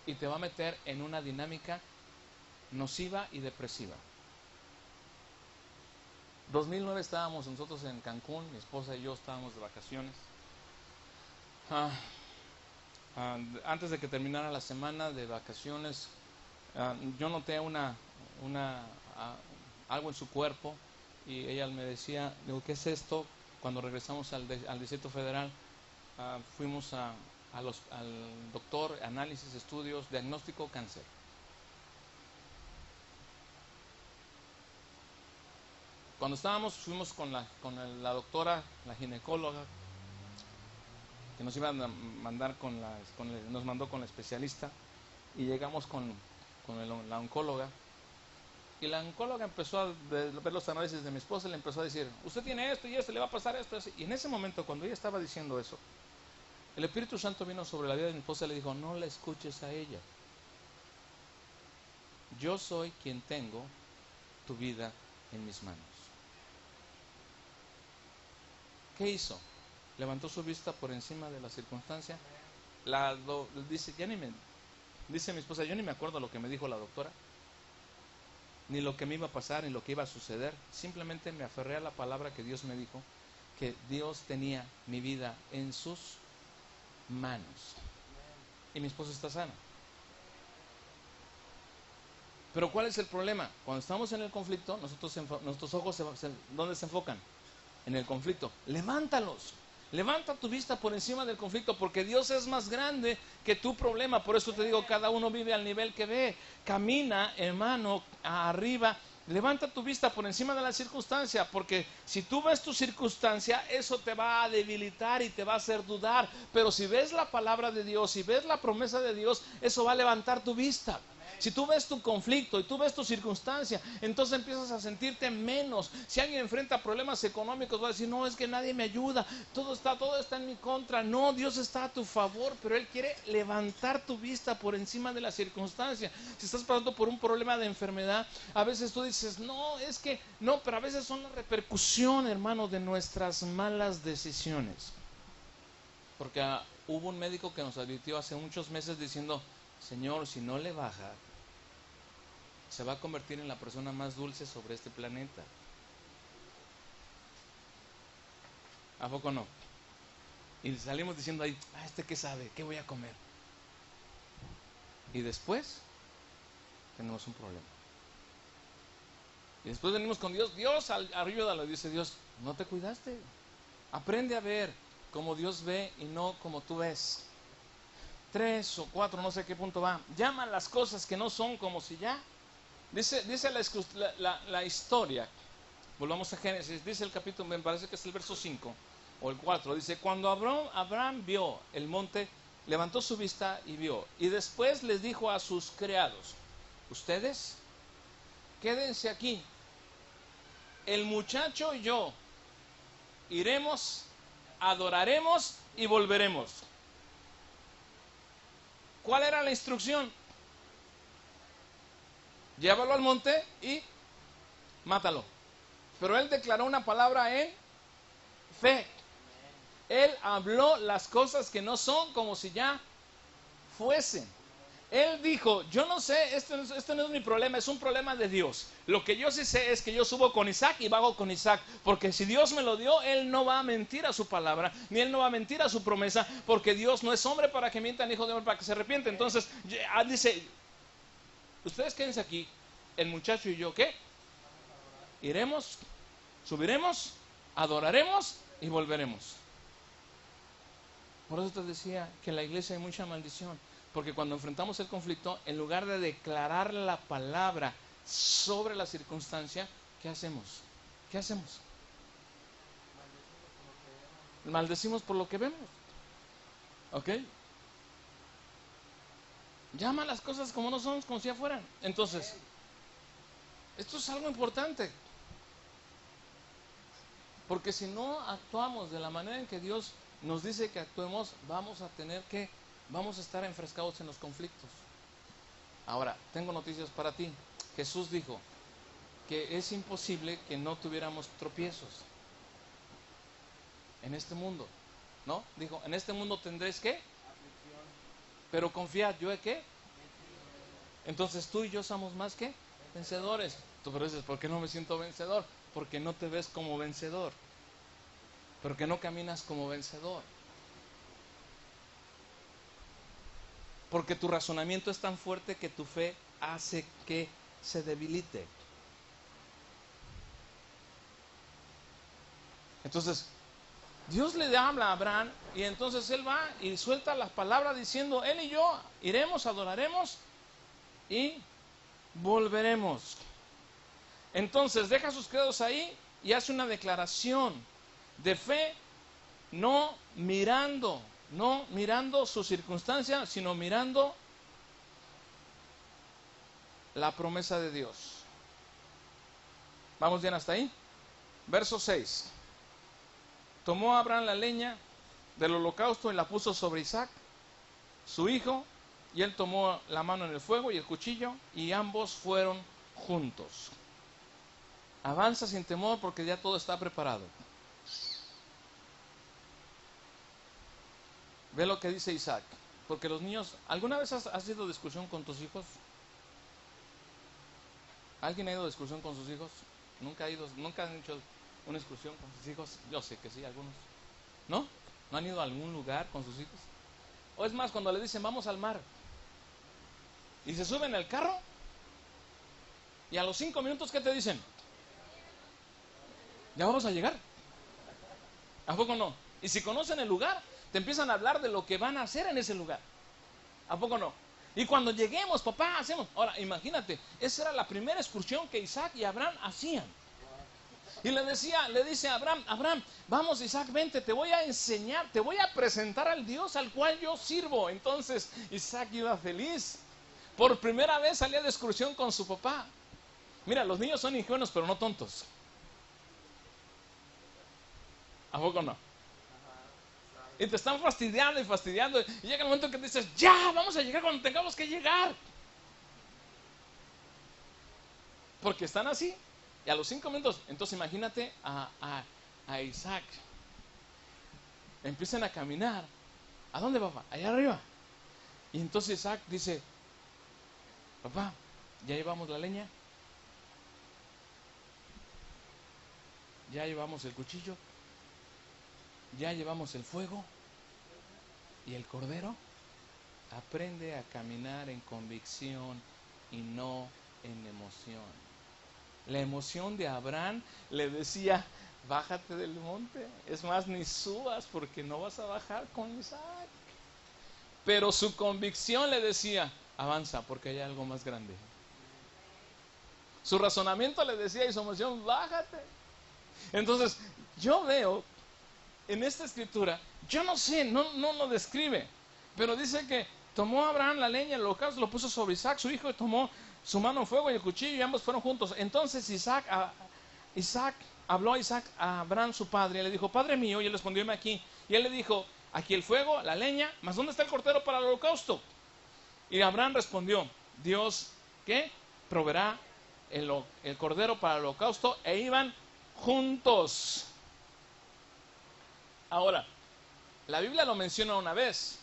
Y te va a meter en una dinámica nociva y depresiva. 2009 estábamos nosotros en Cancún, mi esposa y yo estábamos de vacaciones. Antes de que terminara la semana de vacaciones, yo noté algo en su cuerpo y ella me decía, digo, ¿qué es esto? Cuando regresamos al Distrito Federal, fuimos al doctor, análisis, estudios, diagnóstico, cáncer. Cuando fuimos con la doctora, la ginecóloga, que nos iba a mandar nos mandó con la especialista, y llegamos con la oncóloga, y la oncóloga empezó a ver los análisis de mi esposa y le empezó a decir, usted tiene esto y esto, le va a pasar esto, y en ese momento, cuando ella estaba diciendo eso, el Espíritu Santo vino sobre la vida de mi esposa y le dijo, no la escuches a ella, yo soy quien tengo tu vida en mis manos. ¿Qué hizo? Levantó su vista por encima de la circunstancia. Dice mi esposa, yo ni me acuerdo lo que me dijo la doctora, ni lo que me iba a pasar, ni lo que iba a suceder. Simplemente me aferré a la palabra que Dios me dijo, que Dios tenía mi vida en sus manos. Y mi esposa está sana. Pero ¿cuál es el problema? Cuando estamos en el conflicto, nuestros ojos, ¿dónde se enfocan? En el conflicto. Levántalos. Levanta tu vista por encima del conflicto, porque Dios es más grande que tu problema. Por eso te digo, cada uno vive al nivel que ve. Camina, hermano, arriba. Levanta tu vista por encima de la circunstancia, porque si tú ves tu circunstancia, eso te va a debilitar y te va a hacer dudar. Pero si ves la palabra de Dios, si ves la promesa de Dios, eso va a levantar tu vista. Si tú ves tu conflicto y tú ves tu circunstancia, entonces empiezas a sentirte menos. Si alguien enfrenta problemas económicos, va a decir, no, es que nadie me ayuda, todo está en mi contra. No, Dios está a tu favor, pero Él quiere levantar tu vista por encima de la circunstancia. Si estás pasando por un problema de enfermedad, a veces tú dices, no, es que no, pero a veces son la repercusión, hermano, de nuestras malas decisiones. Porque hubo un médico que nos advirtió hace muchos meses diciendo, Señor, si no le baja, se va a convertir en la persona más dulce sobre este planeta. ¿A poco no? Y salimos diciendo ahí, ¿este qué sabe? ¿Qué voy a comer? Y después tenemos un problema. Y después venimos con Dios, Dios, ayúdalo. Dice Dios, no te cuidaste. Aprende a ver como Dios ve y no como tú ves. 3 o 4, no sé qué punto va. Llama las cosas que no son como si ya. Dice la historia. Volvamos a Génesis. Dice el capítulo, me parece que es el verso 5 o el 4. Dice, cuando Abraham vio el monte, levantó su vista y vio. Y después les dijo a sus criados, ustedes quédense aquí. El muchacho y yo iremos, adoraremos y volveremos. ¿Cuál era la instrucción? Llévalo al monte y mátalo. Pero él declaró una palabra en fe. Él habló las cosas que no son como si ya fuesen. Él dijo, yo no sé, este no es mi problema, es un problema de Dios. Lo que yo sí sé es que yo subo con Isaac y bajo con Isaac, porque si Dios me lo dio, Él no va a mentir a su palabra, ni Él no va a mentir a su promesa, porque Dios no es hombre para que mienta, ni hijo de hombre para que se arrepiente. Entonces, dice, ustedes quédense aquí, el muchacho y yo, ¿qué? Iremos, subiremos, adoraremos y volveremos. Por eso te decía que en la iglesia hay mucha maldición. Porque cuando enfrentamos el conflicto, en lugar de declarar la palabra sobre la circunstancia, ¿qué hacemos? ¿Qué hacemos? Maldecimos por lo que vemos. ¿Ok? Llama las cosas como no son, como si ya fueran. Entonces, esto es algo importante. Porque si no actuamos de la manera en que Dios nos dice que actuemos, vamos a estar enfrescados en los conflictos. Ahora, tengo noticias para ti. Jesús dijo que es imposible que no tuviéramos tropiezos en este mundo, ¿no? Dijo, en este mundo tendréis ¿qué? Pero confiad, ¿yo he qué? Entonces tú y yo somos más que vencedores. Tú pero dices, ¿por qué no me siento vencedor? Porque no te ves como vencedor. Porque no caminas como vencedor. Porque tu razonamiento es tan fuerte que tu fe hace que se debilite. Entonces, Dios le habla a Abraham y entonces él va y suelta las palabras diciendo, él y yo iremos, adoraremos y volveremos. Entonces deja sus credos ahí y hace una declaración de fe, no mirando sus circunstancias, sino mirando la promesa de Dios. ¿Vamos bien hasta ahí? Verso 6. Tomó Abraham la leña del holocausto y la puso sobre Isaac, su hijo, y él tomó la mano en el fuego y el cuchillo, y ambos fueron juntos. Avanza sin temor porque ya todo está preparado. Ve lo que dice Isaac. Porque los niños, ¿alguna vez has ido de excursión con tus hijos? ¿Alguien ha ido de excursión con sus hijos? ¿Nunca han hecho una excursión con sus hijos? Yo sé que sí, algunos. ¿No? ¿No han ido a algún lugar con sus hijos? O es más, cuando le dicen vamos al mar y se suben al carro y a los 5 minutos, ¿qué te dicen? Ya vamos a llegar. ¿A poco no? Y si conocen el lugar, te empiezan a hablar de lo que van a hacer en ese lugar. ¿A poco no? Y cuando lleguemos, papá, hacemos. Ahora, imagínate, esa era la primera excursión que Isaac y Abraham hacían. Y le dice a Abraham, Abraham, vamos Isaac, vente, te voy a enseñar, te voy a presentar al Dios al cual yo sirvo. Entonces Isaac iba feliz. Por primera vez salía de excursión con su papá. Mira, los niños son ingenuos, pero no tontos. ¿A poco no? Y te están fastidiando y fastidiando. Y llega el momento que dices, ya, vamos a llegar cuando tengamos que llegar. Porque están así. Y a los 5 minutos, entonces imagínate a Isaac. Empiezan a caminar. ¿A dónde, papá? Allá arriba. Y entonces Isaac dice, papá, ¿ya llevamos la leña? ¿Ya llevamos el cuchillo? ¿Ya llevamos el fuego? ¿Y el cordero? Aprende a caminar en convicción y no en emoción. La emoción de Abraham le decía, bájate del monte. Es más, ni subas porque no vas a bajar con Isaac. Pero su convicción le decía, avanza porque hay algo más grande. Su razonamiento le decía y su emoción, bájate. Entonces, yo veo en esta escritura, yo no sé, no lo describe, pero dice que tomó Abraham la leña, el holocausto, lo puso sobre Isaac, su hijo, y tomó su mano en fuego y el cuchillo, y ambos fueron juntos. Entonces habló a Abraham su padre, y le dijo, Padre mío, y él respondió, heme aquí. Y él le dijo, aquí el fuego, la leña, mas ¿dónde está el cordero para el holocausto? Y Abraham respondió, Dios, ¿qué? Proveerá el cordero para el holocausto, e iban juntos. Ahora, la Biblia lo menciona una vez,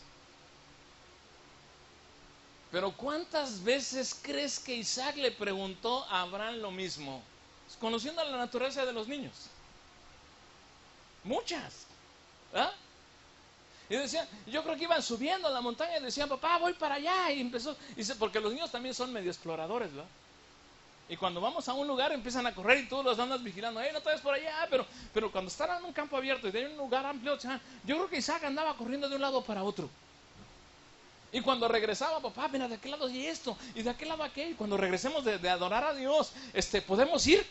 pero ¿cuántas veces crees que Isaac le preguntó a Abraham lo mismo? Conociendo la naturaleza de los niños. Muchas. ¿Ah? Y decían, yo creo que iban subiendo a la montaña y decían, papá, voy para allá. Y empezó, porque los niños también son medio exploradores, ¿verdad? Y cuando vamos a un lugar empiezan a correr y todos los andas vigilando, no te ves por allá, pero cuando están en un campo abierto y de un lugar amplio, yo creo que Isaac andaba corriendo de un lado para otro. Y cuando regresaba, papá, mira, de aquel lado y esto, y de aquel lado aquel. Y cuando regresemos de adorar a Dios, podemos ir,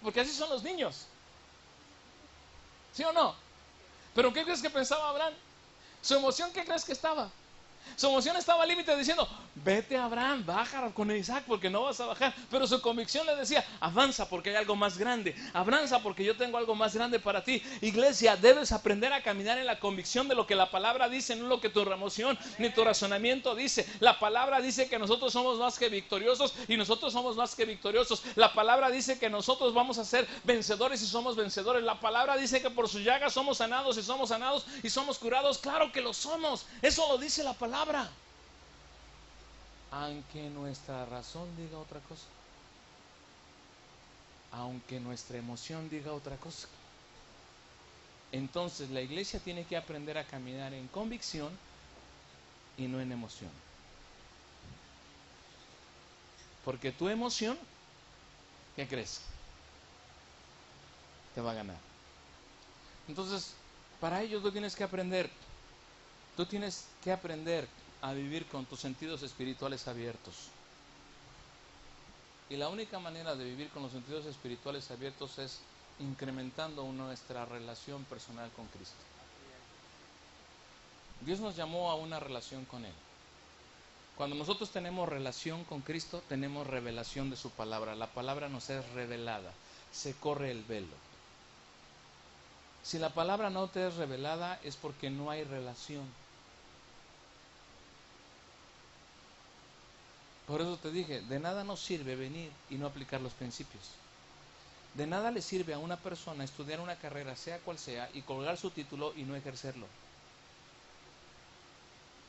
porque así son los niños. ¿Sí o no? ¿Pero qué crees que pensaba Abraham? ¿Su emoción qué crees que estaba? Su emoción estaba al límite diciendo, vete Abraham, baja con Isaac porque no vas a bajar. Pero su convicción le decía, avanza porque hay algo más grande. Avanza porque yo tengo algo más grande para ti. Iglesia, debes aprender a caminar en la convicción de lo que la palabra dice, no lo que tu emoción ni tu razonamiento dice. La palabra dice que nosotros somos más que victoriosos y nosotros somos más que victoriosos. La palabra dice que nosotros vamos a ser vencedores y somos vencedores. La palabra dice que por sus llagas somos sanados y somos curados. Claro que lo somos. Eso lo dice la palabra. Aunque nuestra razón diga otra cosa, aunque nuestra emoción diga otra cosa, entonces la iglesia tiene que aprender a caminar en convicción y no en emoción. Porque tu emoción, ¿qué crees? Te va a ganar. Entonces, para ello tú tienes que aprender. Tú tienes que aprender a vivir con tus sentidos espirituales abiertos. Y la única manera de vivir con los sentidos espirituales abiertos es incrementando nuestra relación personal con Cristo. Dios nos llamó a una relación con Él. Cuando nosotros tenemos relación con Cristo, tenemos revelación de su palabra. La palabra nos es revelada. Se corre el velo. Si la palabra no te es revelada, es porque no hay relación. Por eso te dije, de nada nos sirve venir y no aplicar los principios. De nada le sirve a una persona estudiar una carrera, sea cual sea, y colgar su título y no ejercerlo.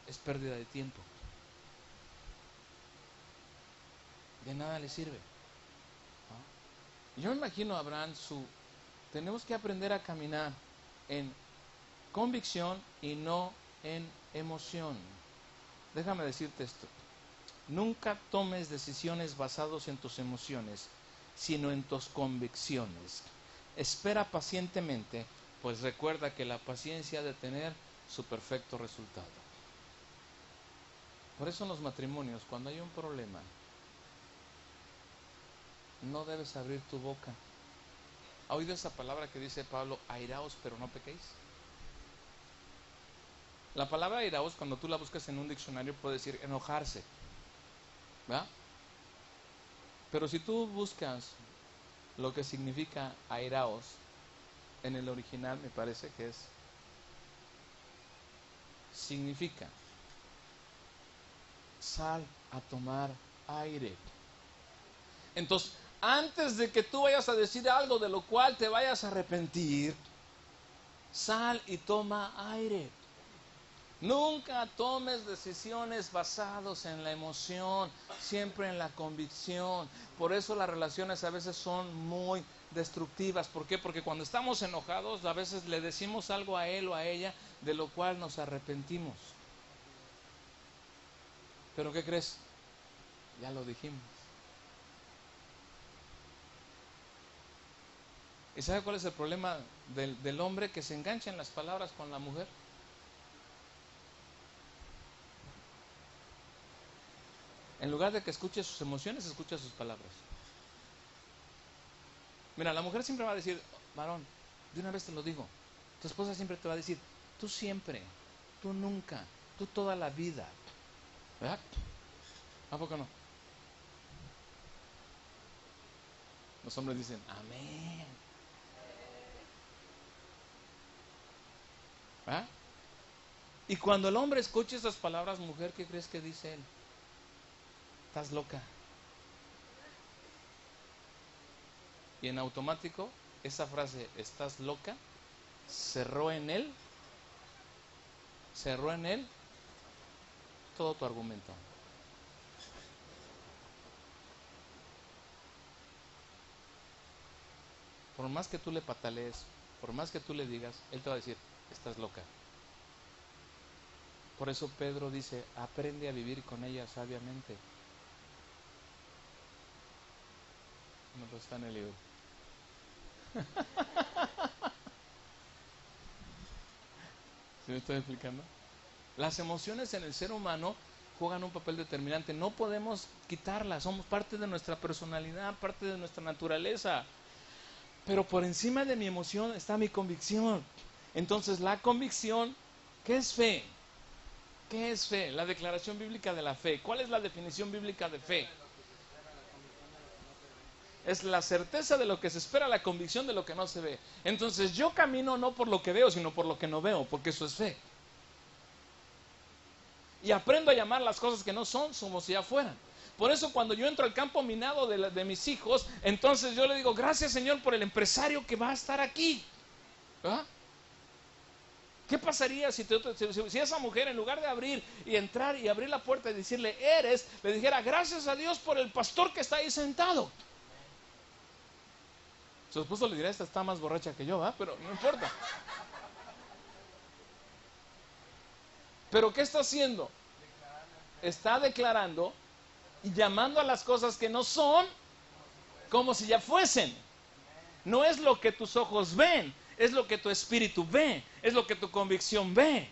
Es pérdida de tiempo. De nada le sirve. ¿No? Yo me imagino a Abraham tenemos que aprender a caminar en convicción y no en emoción. Déjame decirte esto. Nunca tomes decisiones basadas en tus emociones, sino en tus convicciones. Espera pacientemente, pues recuerda que la paciencia ha de tener su perfecto resultado. Por eso en los matrimonios, cuando hay un problema, no debes abrir tu boca. ¿Ha oído esa palabra que dice Pablo, airaos pero no pequéis? La palabra airaos, cuando tú la buscas en un diccionario, puede decir enojarse, ¿verdad? Pero si tú buscas lo que significa airaos, en el original me parece que significa sal a tomar aire. Entonces, antes de que tú vayas a decir algo de lo cual te vayas a arrepentir, sal y toma aire. Nunca tomes decisiones basadas en la emoción, siempre en la convicción. Por eso las relaciones a veces son muy destructivas. ¿Por qué? Porque cuando estamos enojados, a veces le decimos algo a él o a ella de lo cual nos arrepentimos. ¿Pero qué crees? Ya lo dijimos. ¿Y sabe cuál es el problema del hombre? Que se engancha en las palabras con la mujer. En lugar de que escuche sus emociones, escucha sus palabras. Mira, la mujer siempre va a decir, varón, de una vez te lo digo, tu esposa siempre te va a decir, tú siempre, tú nunca, tú toda la vida. ¿Verdad? ¿A poco no? Los hombres dicen, amén. ¿Ah? Y cuando el hombre escucha esas palabras, mujer, ¿qué crees que dice él? Estás loca. Y en automático, esa frase, estás loca, cerró en él todo tu argumento. Por más que tú le patalees, por más que tú le digas, él te va a decir, estás loca. Por eso Pedro dice, aprende a vivir con ella sabiamente. No, pues está en el libro. ¿Sí me estoy explicando? Las emociones en el ser humano juegan un papel determinante. No podemos quitarlas, somos parte de nuestra personalidad, parte de nuestra naturaleza. Pero por encima de mi emoción está mi convicción. Entonces la convicción, ¿qué es fe? ¿Qué es fe? La declaración bíblica de la fe. ¿Cuál es la definición bíblica de fe? Es la certeza de lo que se espera, la convicción de lo que no se ve. Entonces yo camino no por lo que veo, sino por lo que no veo, porque eso es fe. Y aprendo a llamar las cosas que no son como si ya fueran. Por eso cuando yo entro al campo minado de mis hijos, entonces yo le digo, gracias Señor por el empresario que va a estar aquí. ¿Ah? ¿Qué pasaría si esa mujer, en lugar de abrir y entrar y abrir la puerta y decirle, eres, le dijera, gracias a Dios por el pastor que está ahí sentado? Su esposo le dirá, esta está más borracha que yo, ¿va? Pero no importa. ¿Pero qué está haciendo? Está declarando y llamando a las cosas que no son como si ya fuesen. No es lo que tus ojos ven, es lo que tu espíritu ve, es lo que tu convicción ve.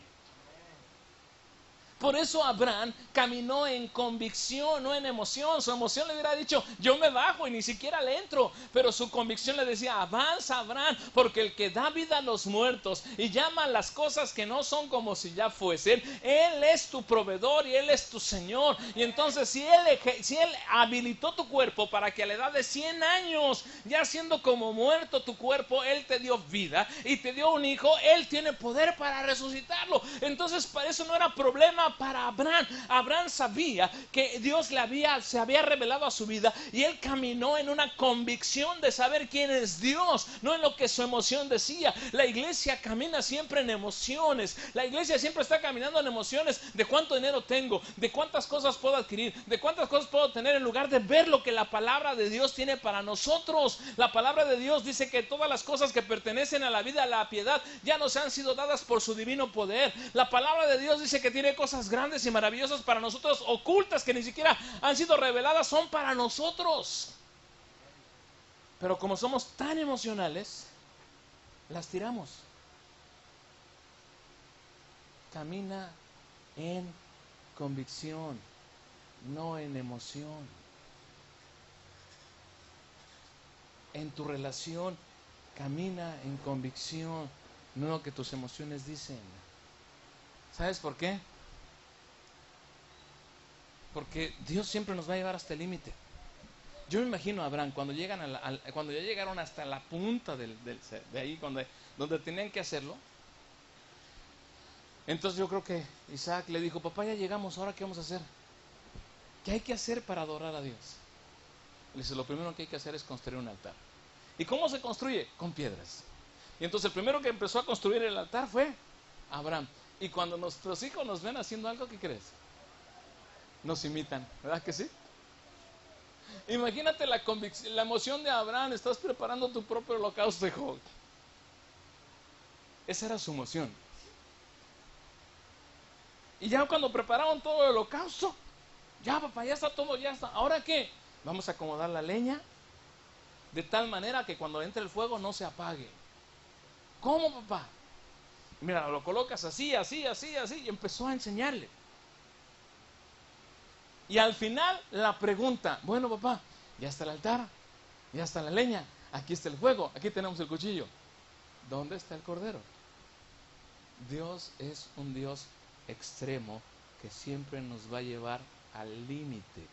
Por eso Abraham caminó en convicción, no en emoción. Su emoción le hubiera dicho, yo me bajo y ni siquiera le entro. Pero su convicción le decía, avanza Abraham, porque el que da vida a los muertos y llama a las cosas que no son como si ya fuesen, Él es tu proveedor y Él es tu Señor. Y entonces si Él habilitó tu cuerpo para que a la edad de 100 años, ya siendo como muerto tu cuerpo, Él te dio vida y te dio un hijo, Él tiene poder para resucitarlo. Entonces para eso no era problema para Abraham. Abraham sabía que Dios se había revelado a su vida y él caminó en una convicción de saber quién es Dios, no en lo que su emoción decía. La iglesia camina siempre en emociones. La iglesia siempre está caminando en emociones de cuánto dinero tengo, de cuántas cosas puedo adquirir, de cuántas cosas puedo tener, en lugar de ver lo que la palabra de Dios tiene para nosotros. La palabra de Dios dice que todas las cosas que pertenecen a la vida, a la piedad, ya nos han sido dadas por su divino poder. La palabra de Dios dice que tiene cosas grandes y maravillosas para nosotros, ocultas, que ni siquiera han sido reveladas, son para nosotros. Pero como somos tan emocionales, las tiramos. Camina en convicción, no en emoción. En tu relación, camina en convicción, no lo que tus emociones dicen. ¿Sabes por qué? Porque Dios siempre nos va a llevar hasta el límite. Yo me imagino a Abraham cuando cuando ya llegaron hasta la punta de ahí donde tenían que hacerlo. Entonces yo creo que Isaac le dijo, papá, ya llegamos, ¿ahora qué vamos a hacer? ¿Qué hay que hacer para adorar a Dios? Le dice, lo primero que hay que hacer es construir un altar. ¿Y cómo se construye? Con piedras. Y entonces el primero que empezó a construir el altar fue Abraham. Y cuando nuestros hijos nos ven haciendo algo, ¿qué crees? Nos imitan, ¿verdad que sí? Imagínate la emoción de Abraham. Estás preparando tu propio holocausto, hijo. Esa era su emoción. Y ya cuando prepararon todo el holocausto, ya papá, ya está todo, ya está. ¿Ahora qué? Vamos a acomodar la leña de tal manera que cuando entre el fuego no se apague. ¿Cómo, papá? Mira, lo colocas así, así, así, así. Y empezó a enseñarle. Y al final la pregunta, bueno papá, ya está el altar, ya está la leña, aquí está el fuego, aquí tenemos el cuchillo. ¿Dónde está el cordero? Dios es un Dios extremo que siempre nos va a llevar al límite.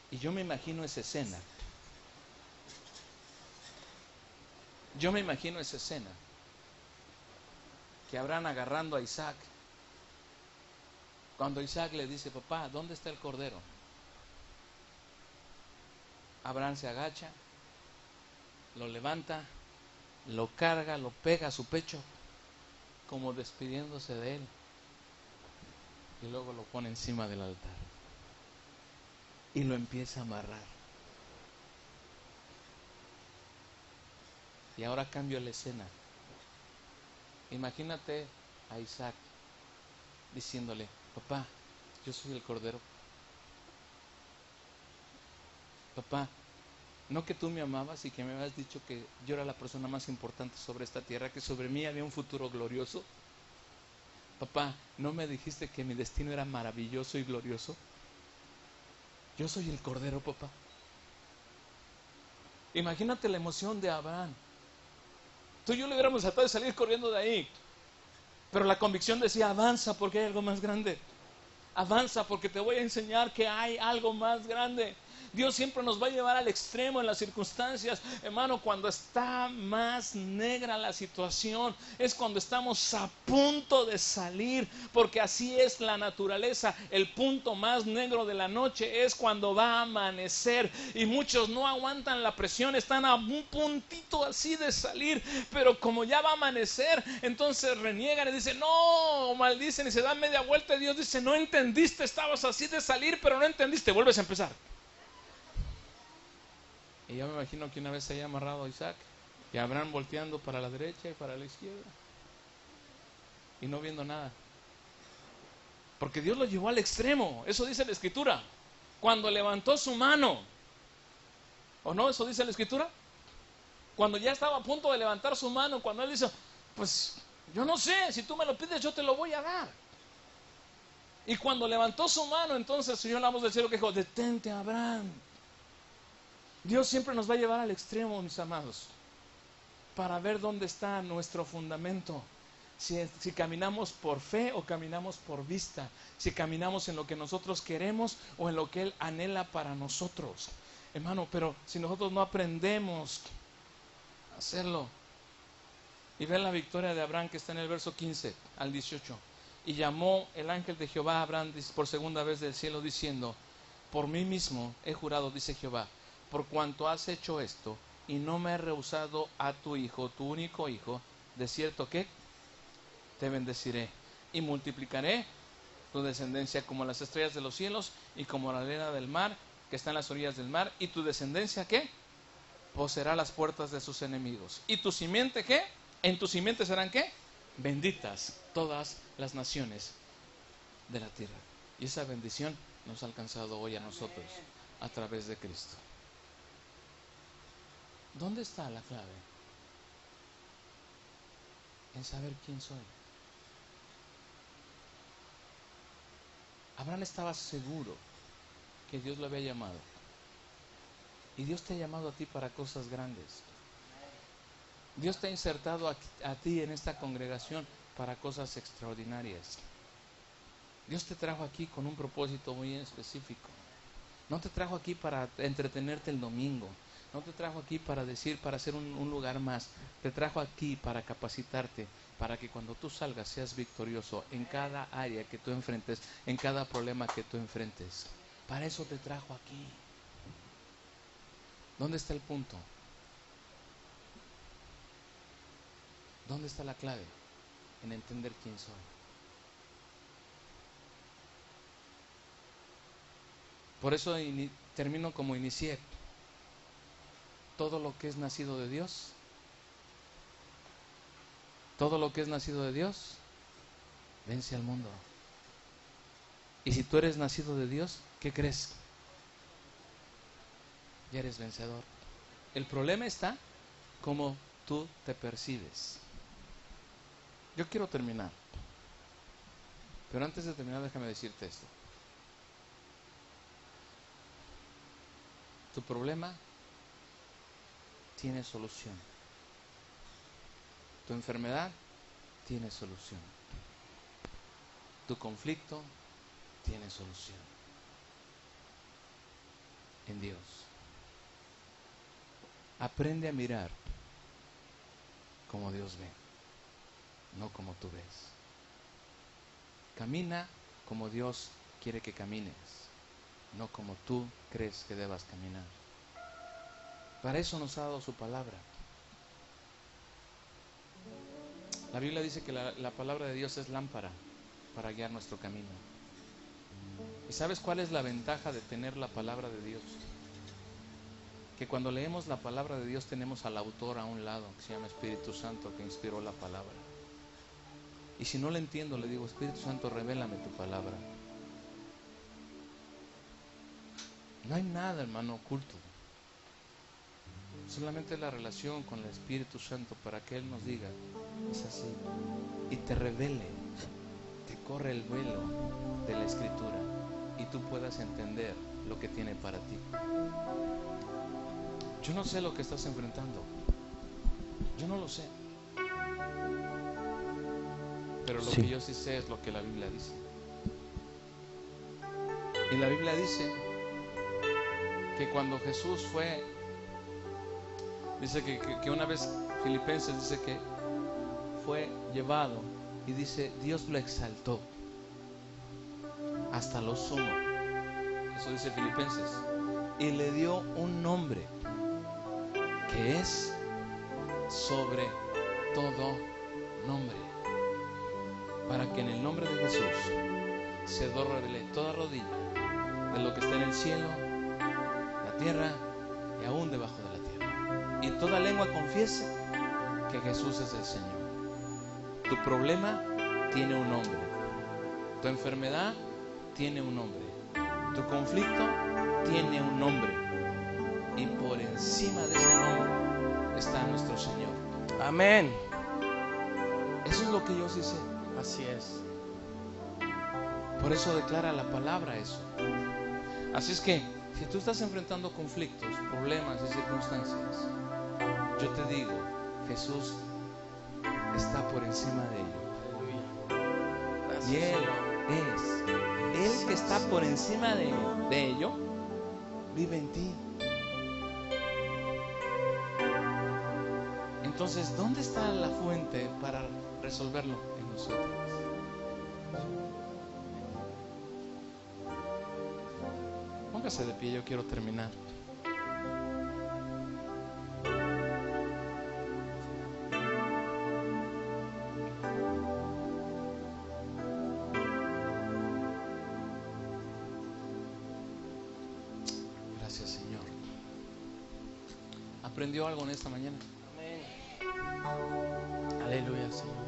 Y yo me imagino esa escena. Que Abraham agarrando a Isaac. Cuando Isaac le dice, papá, ¿dónde está el cordero? Abraham se agacha, lo levanta, lo carga, lo pega a su pecho, como despidiéndose de él. Y luego lo pone encima del altar. Y lo empieza a amarrar. Y ahora cambio la escena. Imagínate a Isaac diciéndole, papá, yo soy el cordero. Papá, no que tú me amabas y que me habías dicho que yo era la persona más importante sobre esta tierra, que sobre mí había un futuro glorioso. Papá, ¿no me dijiste que mi destino era maravilloso y glorioso? Yo soy el cordero, papá. Imagínate la emoción de Abraham. Tú y yo le hubiéramos tratado de salir corriendo de ahí. Pero la convicción decía, avanza porque hay algo más grande. Avanza porque te voy a enseñar que hay algo más grande. Dios siempre nos va a llevar al extremo en las circunstancias. Hermano, cuando está más negra la situación, es cuando estamos a punto de salir, porque así es la naturaleza. El punto más negro de la noche es cuando va a amanecer, y muchos no aguantan la presión, están a un puntito así de salir, pero como ya va a amanecer, entonces reniegan y dicen, no, maldicen y se dan media vuelta, y Dios dice, no entendiste, estabas así de salir, pero no entendiste, vuelves a empezar. Y yo me imagino que una vez se haya amarrado a Isaac y Abraham volteando para la derecha y para la izquierda y no viendo nada. Porque Dios lo llevó al extremo. Eso dice la Escritura. Cuando levantó su mano. ¿O no? ¿Eso dice la Escritura? Cuando ya estaba a punto de levantar su mano, cuando él dice, pues yo no sé, si tú me lo pides yo te lo voy a dar. Y cuando levantó su mano, entonces el Señor, la voz del cielo, que dijo, detente, Abraham. Dios siempre nos va a llevar al extremo, mis amados, para ver dónde está nuestro fundamento. Si caminamos por fe o caminamos por vista, si caminamos en lo que nosotros queremos o en lo que Él anhela para nosotros. Hermano, pero si nosotros no aprendemos a hacerlo. Y ven la victoria de Abraham que está en el verso 15 al 18. Y llamó el ángel de Jehová a Abraham por segunda vez del cielo diciendo, por mí mismo he jurado, dice Jehová, por cuanto has hecho esto y no me has rehusado a tu hijo, tu único hijo, de cierto que te bendeciré y multiplicaré tu descendencia como las estrellas de los cielos y como la arena del mar que está en las orillas del mar, y tu descendencia ¿qué? Poseerá las puertas de sus enemigos. ¿Y tu simiente qué? En tu simiente serán ¿qué? Benditas todas las naciones de la tierra. Y esa bendición nos ha alcanzado hoy a nosotros a través de Cristo. ¿Dónde está la clave? En saber quién soy. Abraham estaba seguro que Dios lo había llamado. Y Dios te ha llamado a ti para cosas grandes. Dios te ha insertado a ti en esta congregación para cosas extraordinarias. Dios te trajo aquí con un propósito muy específico. No te trajo aquí para entretenerte el domingo. No te trajo aquí para hacer un lugar más. Te trajo aquí para capacitarte, para que cuando tú salgas seas victorioso en cada área que tú enfrentes, en cada problema que tú enfrentes. Para eso te trajo aquí. ¿Dónde está el punto? ¿Dónde está la clave? En entender quién soy. Por eso termino como inicié. Todo lo que es nacido de Dios, todo lo que es nacido de Dios, vence al mundo. Y si tú eres nacido de Dios, ¿qué crees? Ya eres vencedor. El problema está como tú te percibes. Yo quiero terminar. Pero antes de terminar, déjame decirte esto. Tu problema tiene solución. Tu enfermedad tiene solución. Tu conflicto tiene solución. En Dios. Aprende a mirar como Dios ve, no como tú ves. Camina como Dios quiere que camines, no como tú crees que debas caminar. Para eso nos ha dado su palabra. La Biblia dice que la palabra de Dios es lámpara para guiar nuestro camino. ¿Y sabes cuál es la ventaja de tener la palabra de Dios? Que cuando leemos la palabra de Dios tenemos al autor a un lado, que se llama Espíritu Santo, que inspiró la palabra. Y si no le entiendo, le digo, Espíritu Santo, revélame tu palabra. No hay nada, hermano, oculto. Solamente la relación con el Espíritu Santo para que Él nos diga, es así. Y te revele, te corre el velo de la Escritura y tú puedas entender lo que tiene para ti. Yo no sé lo que estás enfrentando. Yo no lo sé. Pero lo que yo sí sé es lo que la Biblia dice. Y la Biblia dice que cuando Jesús fue, dice que una vez, Filipenses dice que fue llevado y dice Dios lo exaltó hasta lo sumo. Eso dice Filipenses. Y le dio un nombre que es sobre todo nombre, para que en el nombre de Jesús se doble toda rodilla de lo que está en el cielo, la tierra y aún debajo de la tierra, y toda lengua confiese que Jesús es el Señor. Tu problema tiene un nombre, Tu enfermedad tiene un nombre. Tu conflicto tiene un nombre. Y por encima de ese nombre está nuestro Señor. Amén. Eso es lo que yo sí sé. Así es. Por eso declara la palabra eso. Así es que, si tú estás enfrentando conflictos, problemas y circunstancias, yo te digo, Jesús está por encima de ello. Aleluya. Gracias, Y Él Señor. es, Él que está por encima de ello, vive en ti. Entonces, ¿dónde está la fuente para resolverlo? En nosotros. Póngase de pie, yo quiero terminar. Gracias, Señor. ¿Aprendió algo en esta mañana? Amén. Aleluya, Señor.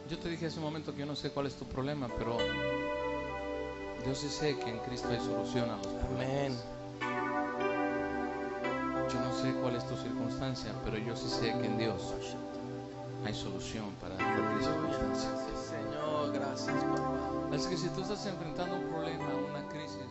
Yo te dije hace un momento que yo no sé cuál es tu problema, pero yo sí sé que en Cristo hay solución a los problemas. Yo no sé cuál es tu circunstancia, pero yo sí sé que en Dios hay solución para cualquier circunstancia. Señor, gracias, papá. Es que si tú estás enfrentando un problema, una crisis,